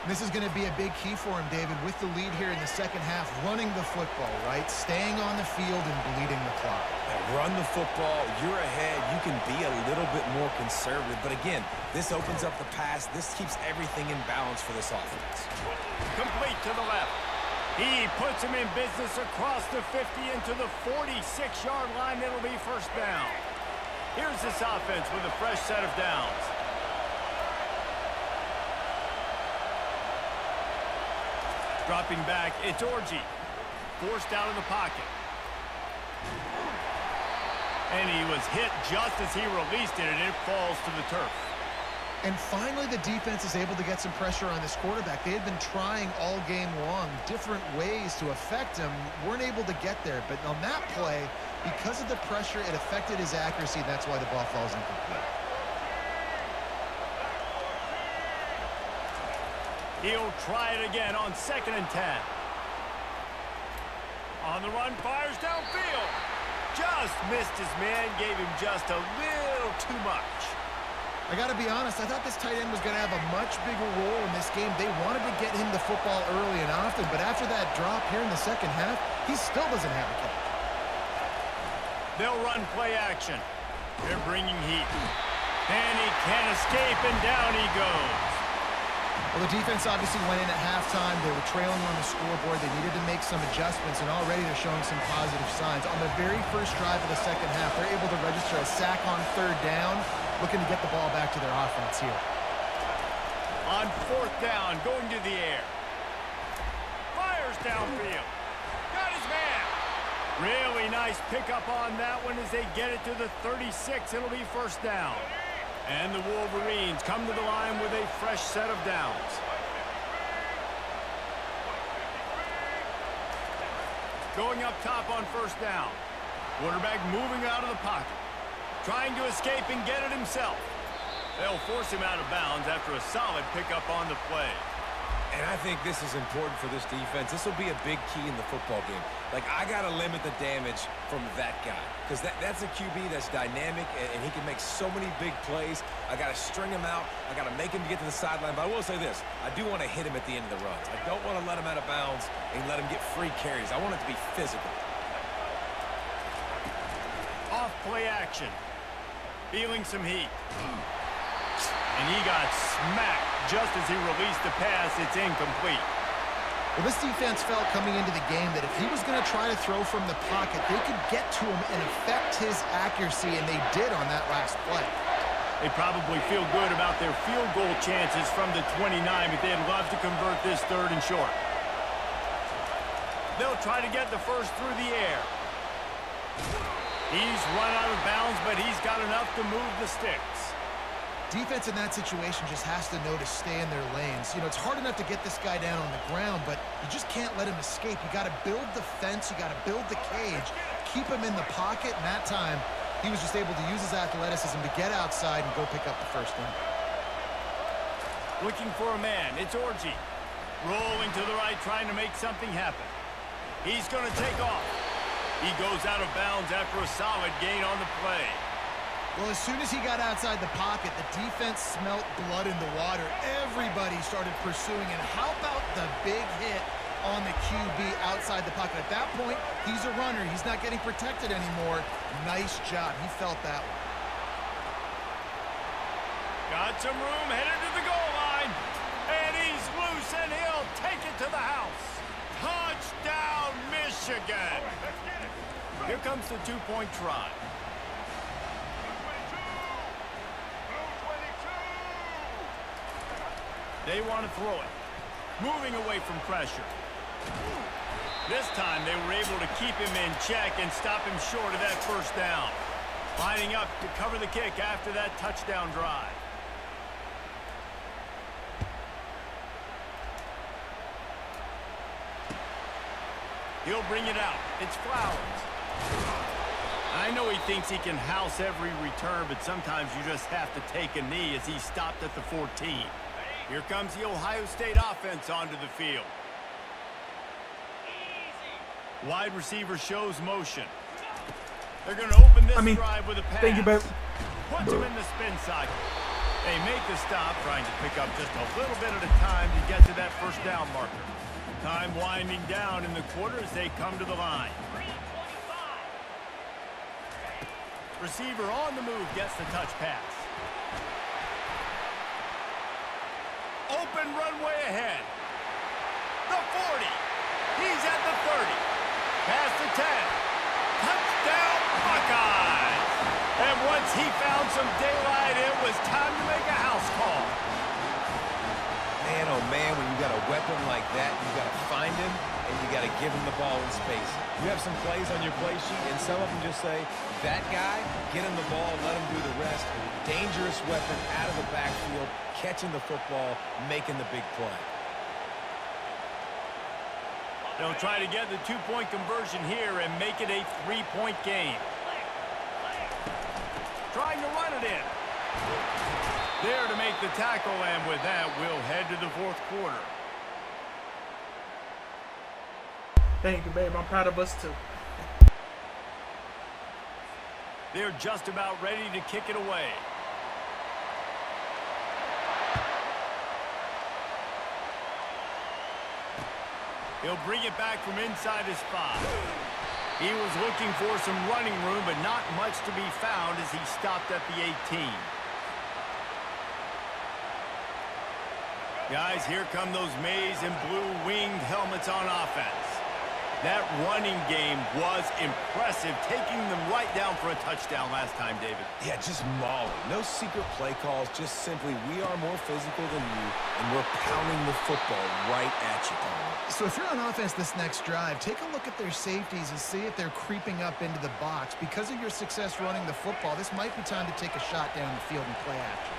This is going to be a big key for him, David, with the lead here in the second half, running the football, right? Staying on the field and bleeding the clock. Run the football, you're ahead, you can be a little bit more conservative. But again, this opens up the pass. This keeps everything in balance for this offense. Complete to the left. He puts him in business across the 50 into the 46-yard line. It'll be first down. Here's this offense with a fresh set of downs. Dropping back, it's Orji. Forced out of the pocket. And he was hit just as he released it, and it falls to the turf. And finally, the defense is able to get some pressure on this quarterback. They had been trying all game long different ways to affect him. Weren't able to get there. But on that play, because of the pressure, it affected his accuracy. That's why the ball falls incomplete. He'll try it again on 2nd and 10. On the run, fires downfield. Just missed his man, gave him just a little too much. I got to be honest, I thought this tight end was going to have a much bigger role in this game. They wanted to get him the football early and often, but after that drop here in the second half, he still doesn't have a catch. They'll run play action. They're bringing heat. And he can't escape, and down he goes. Well, the defense obviously went in at halftime. They were trailing on the scoreboard. They needed to make some adjustments, and already they're showing some positive signs. On the very first drive of the second half, they're able to register a sack on 3rd down, looking to get the ball back to their offense here. On 4th down, going to the air. Fires downfield. Got his man. Really nice pickup on that one as they get it to the 36. It'll be first down. And the Wolverines come to the line with a fresh set of downs. Going up top on first down. Quarterback moving out of the pocket. Trying to escape and get it himself. They'll force him out of bounds after a solid pickup on the play. And I think this is important for this defense. This will be a big key in the football game. Like, I got to limit the damage from that guy. Because that's a QB that's dynamic, and he can make so many big plays. I got to string him out. I got to make him get to the sideline. But I will say this. I do want to hit him at the end of the runs. I don't want to let him out of bounds and let him get free carries. I want it to be physical. Off play action. Feeling some heat. And he got smacked just as he released the pass. It's incomplete. Well, this defense felt coming into the game that if he was going to try to throw from the pocket, they could get to him and affect his accuracy, and they did on that last play. They probably feel good about their field goal chances from the 29, but they'd love to convert this 3rd and short. They'll try to get the first through the air. He's run out of bounds, but he's got enough to move the sticks. Defense in that situation just has to know to stay in their lanes. You know, it's hard enough to get this guy down on the ground, but you just can't let him escape. You got to build the fence. You got to build the cage. Keep him in the pocket, and that time he was just able to use his athleticism to get outside and go pick up the first down. Looking for a man. It's Orji. Rolling to the right, trying to make something happen. He's going to take off. He goes out of bounds after a solid gain on the play. Well, as soon as he got outside the pocket, the defense smelt blood in the water. Everybody started pursuing, and how about the big hit on the QB outside the pocket? At that point, he's a runner. He's not getting protected anymore. Nice job. He felt that one. Got some room, headed to the goal line. And he's loose, and he'll take it to the house. Touchdown, Michigan. Here comes the 2-point try. They want to throw it. Moving away from pressure. This time they were able to keep him in check and stop him short of that first down. Lining up to cover the kick after that touchdown drive. He'll bring it out. It's Flowers. I know he thinks he can house every return, but sometimes you just have to take a knee as he stopped at the 14. Here comes the Ohio State offense onto the field. Wide receiver shows motion. They're going to open this drive with a pass. Thank you, babe. Puts him in the spin cycle. They make the stop, trying to pick up just a little bit at a time to get to that first down marker. Time winding down in the quarter as they come to the line. Receiver on the move gets the touch pass. Open runway ahead. The 40. He's at the 30. Past the 10. Touchdown, Buckeyes. And once he found some daylight, it was time to make a house call. Man, oh man, when you got a weapon like that, you got to find him and you got to give him the ball in space. You have some plays on your play sheet, and some of them just say, that guy, get him the ball, let him do the rest. Dangerous weapon out of the backfield, catching the football, making the big play. They'll try to get the 2-point conversion here and make it a 3-point game. Trying to run it in. There to make the tackle, and with that, we'll head to the 4th quarter. Thank you, babe. I'm proud of us, too. They're just about ready to kick it away. He'll bring it back from inside his 5. He was looking for some running room, but not much to be found as he stopped at the 18. Guys, here come those maize and blue winged helmets on offense. That running game was impressive, taking them right down for a touchdown last time, David. Yeah, just mauling. No secret play calls, just simply we are more physical than you, and we're pounding the football right at you, Tom. So if you're on offense this next drive, take a look at their safeties and see if they're creeping up into the box. Because of your success running the football, this might be time to take a shot down the field and play action.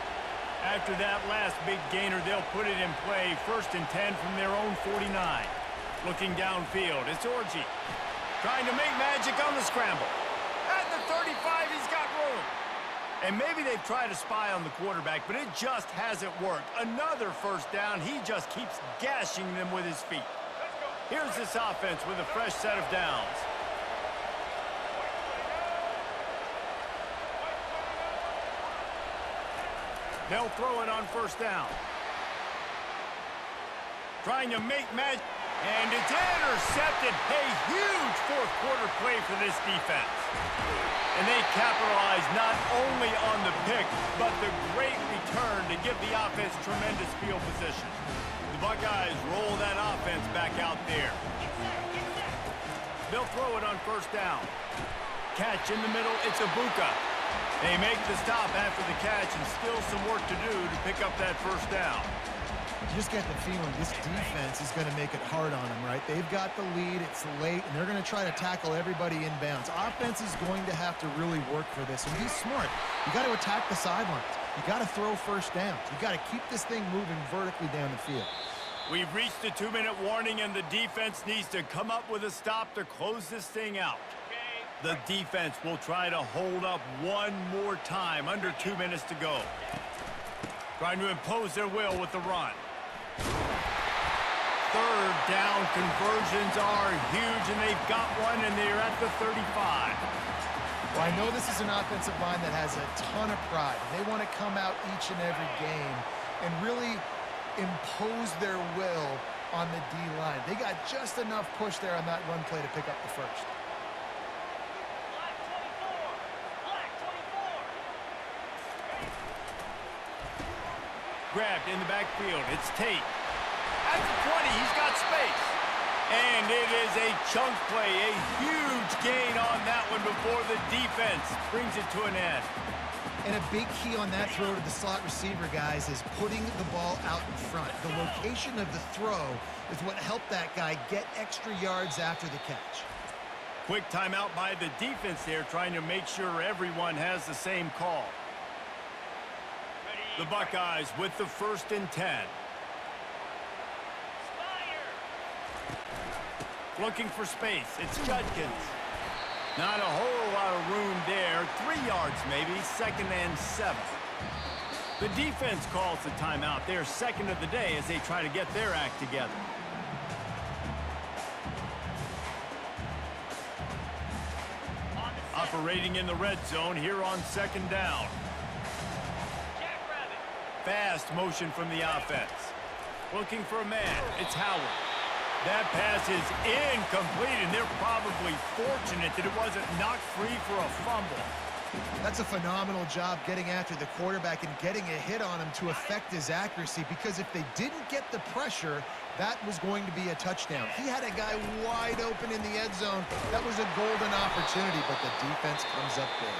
After that last big gainer, they'll put it in play, 1st and 10 from their own 49. Looking downfield, it's Orji. Trying to make magic on the scramble. At the 35, he's got room. And maybe they've tried to spy on the quarterback, but it just hasn't worked. Another first down. He just keeps gashing them with his feet. Here's this offense with a fresh set of downs. They'll throw it on 1st down. Trying to make magic. And it's intercepted. A huge fourth quarter play for this defense. And they capitalize not only on the pick, but the great return to give the offense tremendous field position. The Buckeyes roll that offense back out there. They'll throw it on first down. Catch in the middle, it's Ibuka. They make the stop after the catch and still some work to do to pick up that first down. You just get the feeling this defense is going to make it hard on them, right? They've got the lead, it's late, and they're going to try to tackle everybody inbounds. Offense is going to have to really work for this, and be smart. You got to attack the sidelines. You got to throw first downs. You got to keep this thing moving vertically down the field. We've reached the 2-minute warning, and the defense needs to come up with a stop to close this thing out. The defense will try to hold up one more time, under 2 minutes to go. Trying to impose their will with the run. Third down conversions are huge, and they've got one, and they're at the 35. Well, I know this is an offensive line that has a ton of pride. They want to come out each and every game and really impose their will on the D-line. They got just enough push there on that run play to pick up the first. Grabbed in the backfield. It's Tate. At the 20, he's got space. And it is a chunk play, a huge gain on that one before the defense brings it to an end. And a big key on that throw to the slot receiver, guys, is putting the ball out in front. The location of the throw is what helped that guy get extra yards after the catch. Quick timeout by the defense there, trying to make sure everyone has the same call. The Buckeyes with the 1st and 10. Looking for space. It's Judkins. Not a whole lot of room there. 3 yards maybe. 2nd and 7. The defense calls the timeout. Their second of the day as they try to get their act together. Operating in the red zone here on 2nd down. Fast motion from the offense. Looking for a man. It's Howard. That pass is incomplete, and they're probably fortunate that it wasn't knocked free for a fumble. That's a phenomenal job getting after the quarterback and getting a hit on him to affect his accuracy, because if they didn't get the pressure, that was going to be a touchdown. He had a guy wide open in the end zone. That was a golden opportunity, but the defense comes up big.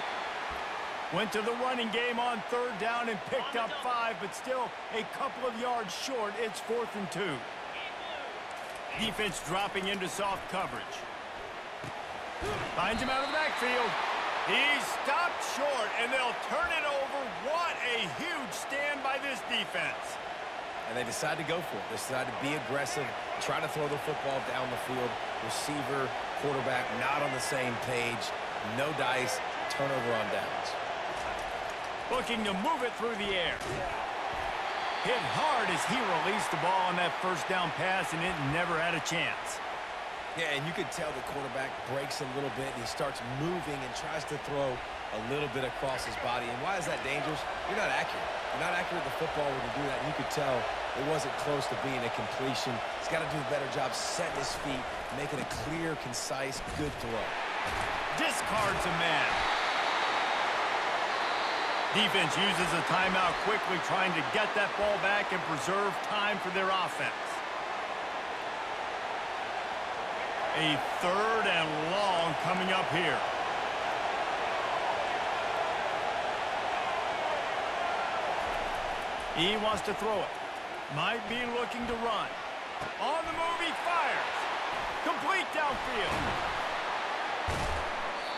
Went to the running game on 3rd down and picked up 5, but still a couple of yards short. It's 4th and 2. Defense dropping into soft coverage. Finds him out of the backfield. He's stopped short, and they'll turn it over. What a huge stand by this defense. And they decide to go for it. They decide to be aggressive, try to throw the football down the field. Receiver, quarterback, not on the same page. No dice, turnover on downs. Looking to move it through the air. Hit hard as he released the ball on that 1st down pass, and it never had a chance. Yeah, and you could tell the quarterback breaks a little bit, and he starts moving and tries to throw a little bit across his body. And why is that dangerous? You're not accurate. You're not accurate with the football when you do that. And you could tell it wasn't close to being a completion. He's got to do a better job setting his feet, making a clear, concise, good throw. Discards a man. Defense uses a timeout quickly, trying to get that ball back and preserve time for their offense. A 3rd and long coming up here. He wants to throw it. Might be looking to run. On the move, he fires. Complete downfield.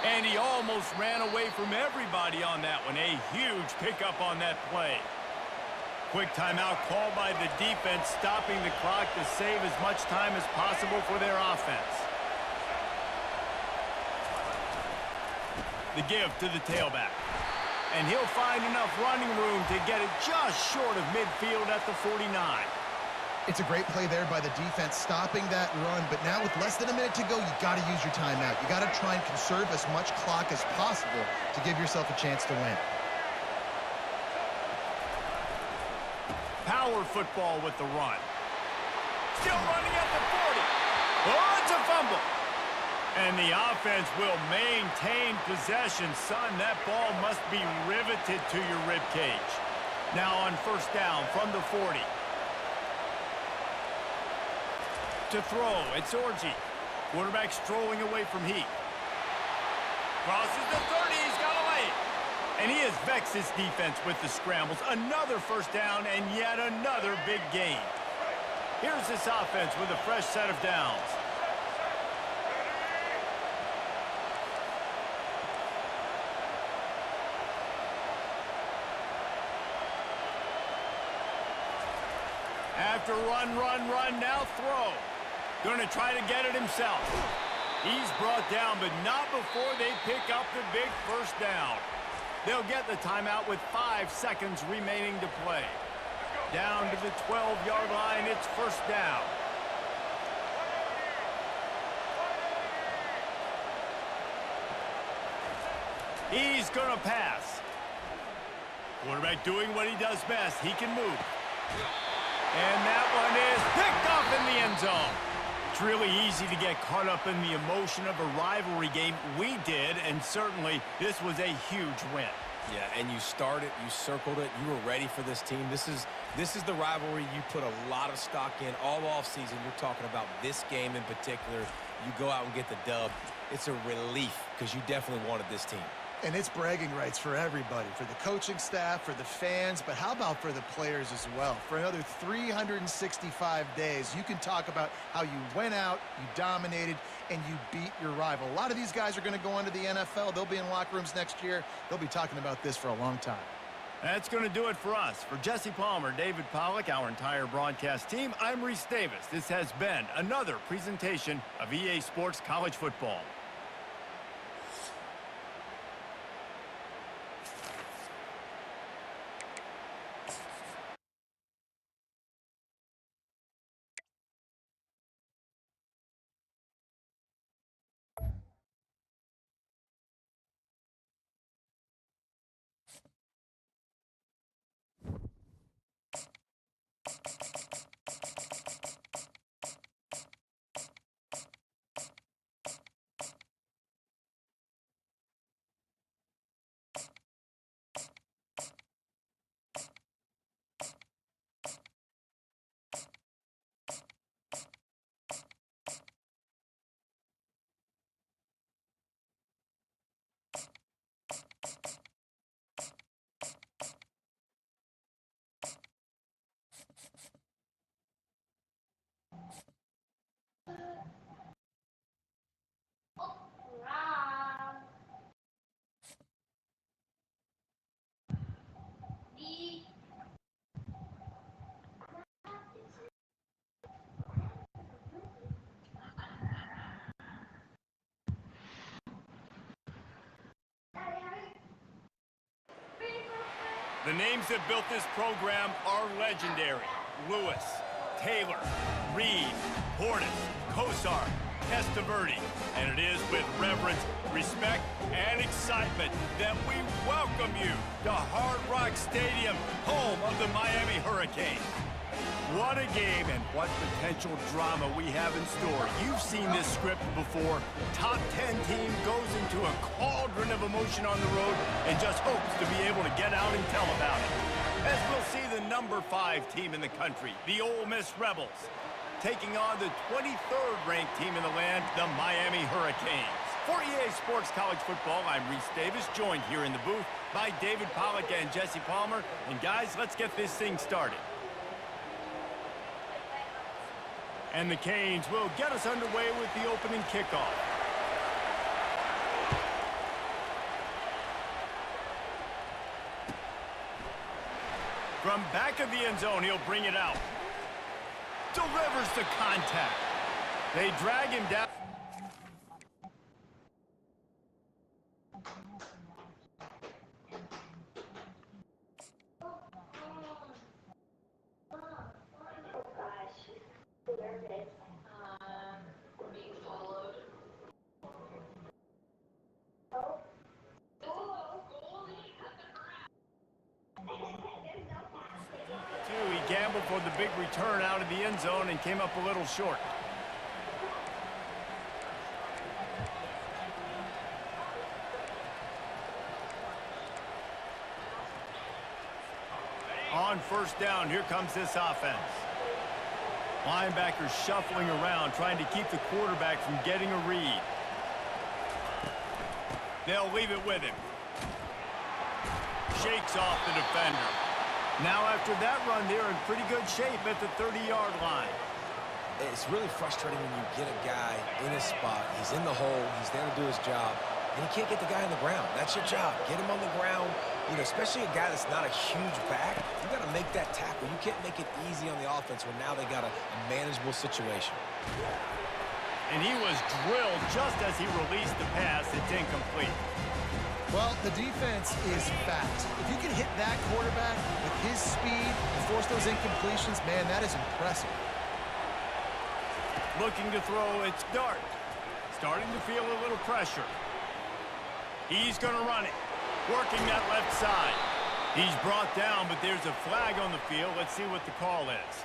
And he almost ran away from everybody on that one. A huge pickup on that play. Quick timeout called by the defense, stopping the clock to save as much time as possible for their offense. The give to the tailback. And he'll find enough running room to get it just short of midfield at the 49. It's a great play there by the defense, stopping that run. But now with less than a minute to go, you got to use your timeout. You got to try and conserve as much clock as possible to give yourself a chance to win. Power football with the run. Still running at the Oh, it's a fumble. And the offense will maintain possession. Son, that ball must be riveted to your rib cage. Now on first down from the 40. To throw, it's Orji. Quarterback strolling away from Heat. Crosses the 30, he's got away. And he has vexed his defense with the scrambles. Another first down and yet another big gain. Here's this offense with a fresh set of downs. After run, now throw. Going to try to get it himself. He's brought down, but not before they pick up the big first down. They'll get the timeout with 5 seconds remaining to play. Down to the 12-yard line, it's first down. He's going to pass. Quarterback doing what he does best. He can move. And that one is picked off in the end zone. It's really easy to get caught up in the emotion of a rivalry game. We did, and certainly this was a huge win. Yeah, and you started, you circled it, you were ready for this team. This is the rivalry you put a lot of stock in all offseason. You're talking about this game in particular. You go out and get the dub. It's a relief because you definitely wanted this team. And it's bragging rights for everybody, for the coaching staff, for the fans, but how about for the players as well? For another 365 days, you can talk about how you went out, you dominated, and you beat your rival. A lot of these guys are going to go into the NFL. They'll be in locker rooms next year. They'll be talking about this for a long time. That's going to do it for us. For Jesse Palmer, David Pollack, our entire broadcast team, I'm Reese Davis. This has been another presentation of EA Sports College Football. The names that built this program are legendary. Lewis, Taylor, Reed, Portis, Kosar, Testaverde. And it is with reverence, respect, and excitement that we welcome you to Hard Rock Stadium, home of the Miami Hurricanes. What a game and what potential drama we have in store. You've seen this script before. Top 10 team goes into a cauldron of emotion on the road and just hopes to be able to get out and tell about it. As we'll see the number 5 team in the country, the Ole Miss Rebels, taking on the 23rd ranked team in the land, the Miami Hurricanes. For EA Sports College Football, I'm Reese Davis, joined here in the booth by David Pollack and Jesse Palmer. And guys, let's get this thing started. And the Canes will get us underway with the opening kickoff. From back of the end zone, he'll bring it out. Delivers the contact. They drag him down. He gambled for the big return out of the end zone and came up a little short. On first down, here comes this offense. Linebackers shuffling around, trying to keep the quarterback from getting a read. They'll leave it with him. Shakes off the defender. Now after that run, they're in pretty good shape at the 30-yard line. It's really frustrating when you get a guy in a spot. He's in the hole. He's there to do his job. And you can't get the guy on the ground. That's your job. Get him on the ground. You know, especially a guy that's not a huge back. You got to make that tackle. You can't make it easy on the offense when now they got a manageable situation. And he was drilled just as he released the pass. It's incomplete. Well, the defense is fat. If you can hit that quarterback with his speed and force those incompletions, man, that is impressive. Looking to throw, it's Dart. Starting to feel a little pressure. He's going to run it. Working that left side. He's brought down, but there's a flag on the field. Let's see what the call is.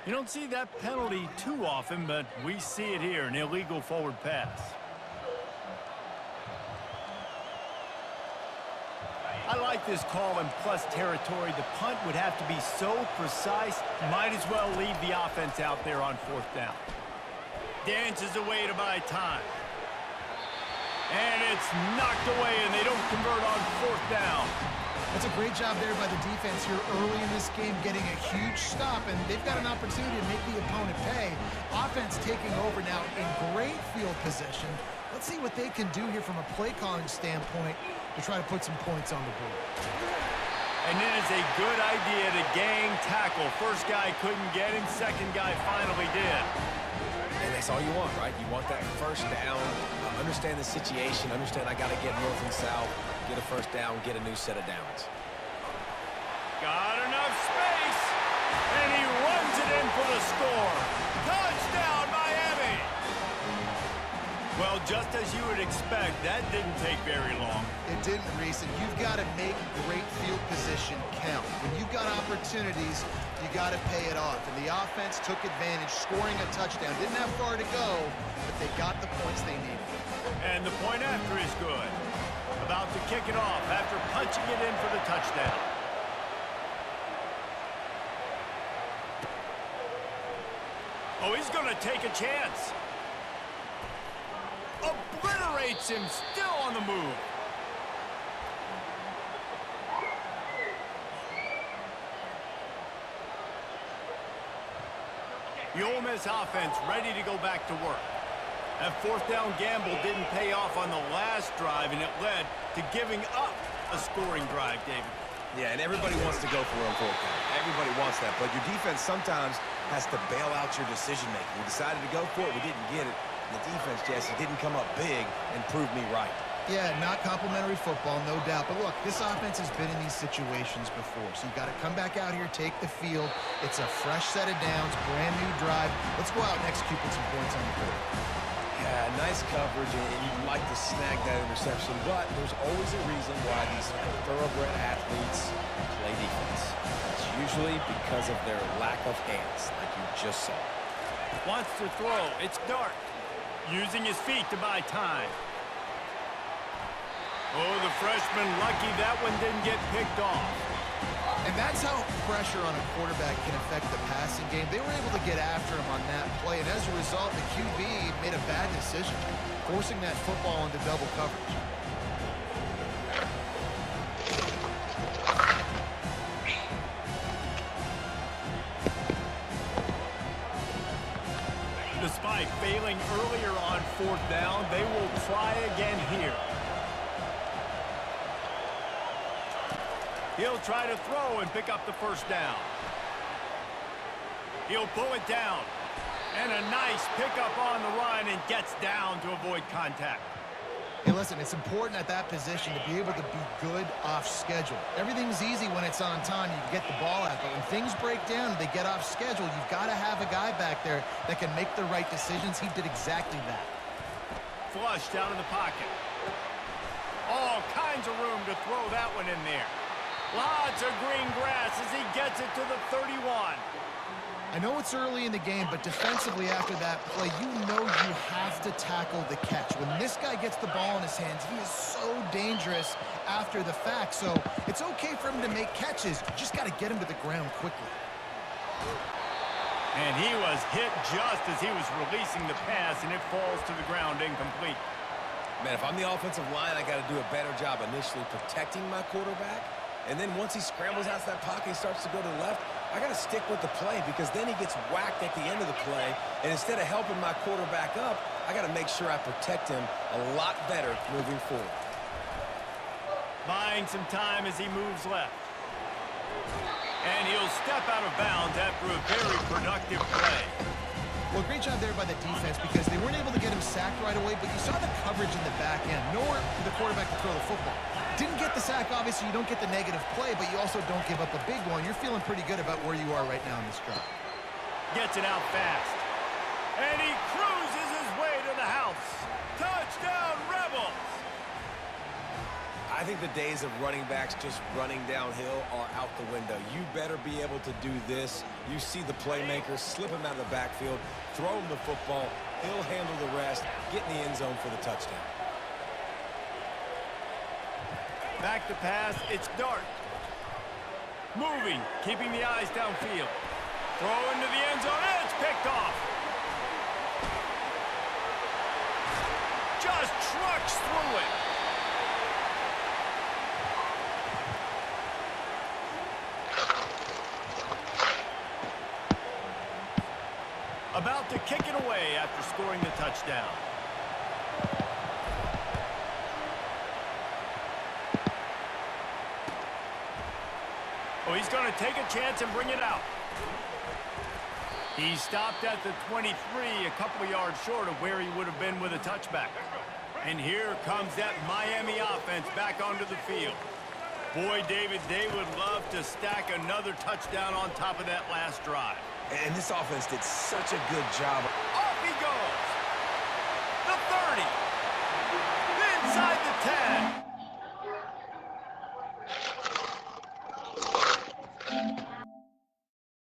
You don't see that penalty too often, but we see it here, an illegal forward pass. I like this call in plus territory. The punt would have to be so precise, might as well leave the offense out there on fourth down. Dances away to buy time. And it's knocked away, and they don't convert on fourth down. That's a great job there by the defense here early in this game, getting a huge stop, and they've got an opportunity to make the opponent pay. Offense taking over now in great field position. Let's see what they can do here from a play calling standpoint to try to put some points on the board. And then it's a good idea to gang tackle. First guy couldn't get him, second guy finally did. And that's all you want, right? You want that first down, understand the situation, understand I got to get north and south, get a first down, get a new set of downs. Got enough space, and he runs it in for the score. Touchdown, Miami! Well, just as you would expect, that didn't take very long. It didn't, Reese, and you've got to make great field position count. When you've got opportunities, you got to pay it off. And the offense took advantage, scoring a touchdown. Didn't have far to go, but they got the points they needed. And the point after is good. About to kick it off after punching it in for the touchdown. Oh, he's going to take a chance. Obliterates him, still on the move. The Ole Miss offense ready to go back to work. That fourth down gamble didn't pay off on the last drive, and it led to giving up a scoring drive, David. Yeah, and everybody wants to go for a fourth down. Everybody wants that, but your defense sometimes has to bail out your decision-making. We decided to go for it, we didn't get it. And the defense, Jesse, didn't come up big and prove me right. Yeah, not complimentary football, no doubt. But look, this offense has been in these situations before. So you got to come back out here, take the field. It's a fresh set of downs, brand new drive. Let's go out and execute with some points on the board. Yeah, nice coverage, and you'd like to snag that interception, but there's always a reason why these thoroughbred athletes play defense. It's usually because of their lack of hands, like you just saw. Wants to throw. It's Dart. Using his feet to buy time. Oh, the freshman lucky that one didn't get picked off. And that's how pressure on a quarterback can affect the passing game. They were able to get after him on that play, and as a result, the QB made a bad decision, forcing that football into double coverage. Despite failing earlier on fourth down, they will try again here. He'll try to throw and pick up the first down. He'll pull it down. And a nice pickup on the run and gets down to avoid contact. Hey, listen, it's important at that position to be able to be good off schedule. Everything's easy when it's on time. You can get the ball out. But when things break down and they get off schedule, you've got to have a guy back there that can make the right decisions. He did exactly that. Flush down in the pocket. All kinds of room to throw that one in there. Lots of green grass as he gets it to the 31. I know it's early in the game, but defensively after that play, you know you have to tackle the catch. When this guy gets the ball in his hands, he is so dangerous after the fact. So it's okay for him to make catches. You just got to get him to the ground quickly. And he was hit just as he was releasing the pass, and it falls to the ground incomplete. Man, if I'm the offensive line, I got to do a better job initially protecting my quarterback. And then once he scrambles out of that pocket, he starts to go to the left, I got to stick with the play because then he gets whacked at the end of the play. And instead of helping my quarterback up, I got to make sure I protect him a lot better moving forward. Buying some time as he moves left. And he'll step out of bounds after a very productive play. Well, great job there by the defense because they weren't able to get him sacked right away, but you saw the coverage in the back end. Nowhere for the quarterback to throw the football. Didn't get the sack, obviously you don't get the negative play, but you also don't give up a big one. You're feeling pretty good about where you are right now in this drive. Gets it out fast. And he cruises his way to the house. Touchdown, Rebels! I think the days of running backs just running downhill are out the window. You better be able to do this. You see the playmaker, slip him out of the backfield, throw him the football, he'll handle the rest, get in the end zone for the touchdown. Back to pass, it's Dart. Moving, keeping the eyes downfield. Throw into the end zone, and it's picked off. Just trucks through it. About to kick it away after scoring the touchdown. Oh, he's going to take a chance and bring it out. He stopped at the 23, a couple of yards short of where he would have been with a touchback. And here comes that Miami offense back onto the field. Boy, David, they would love to stack another touchdown on top of that last drive. And this offense did such a good job.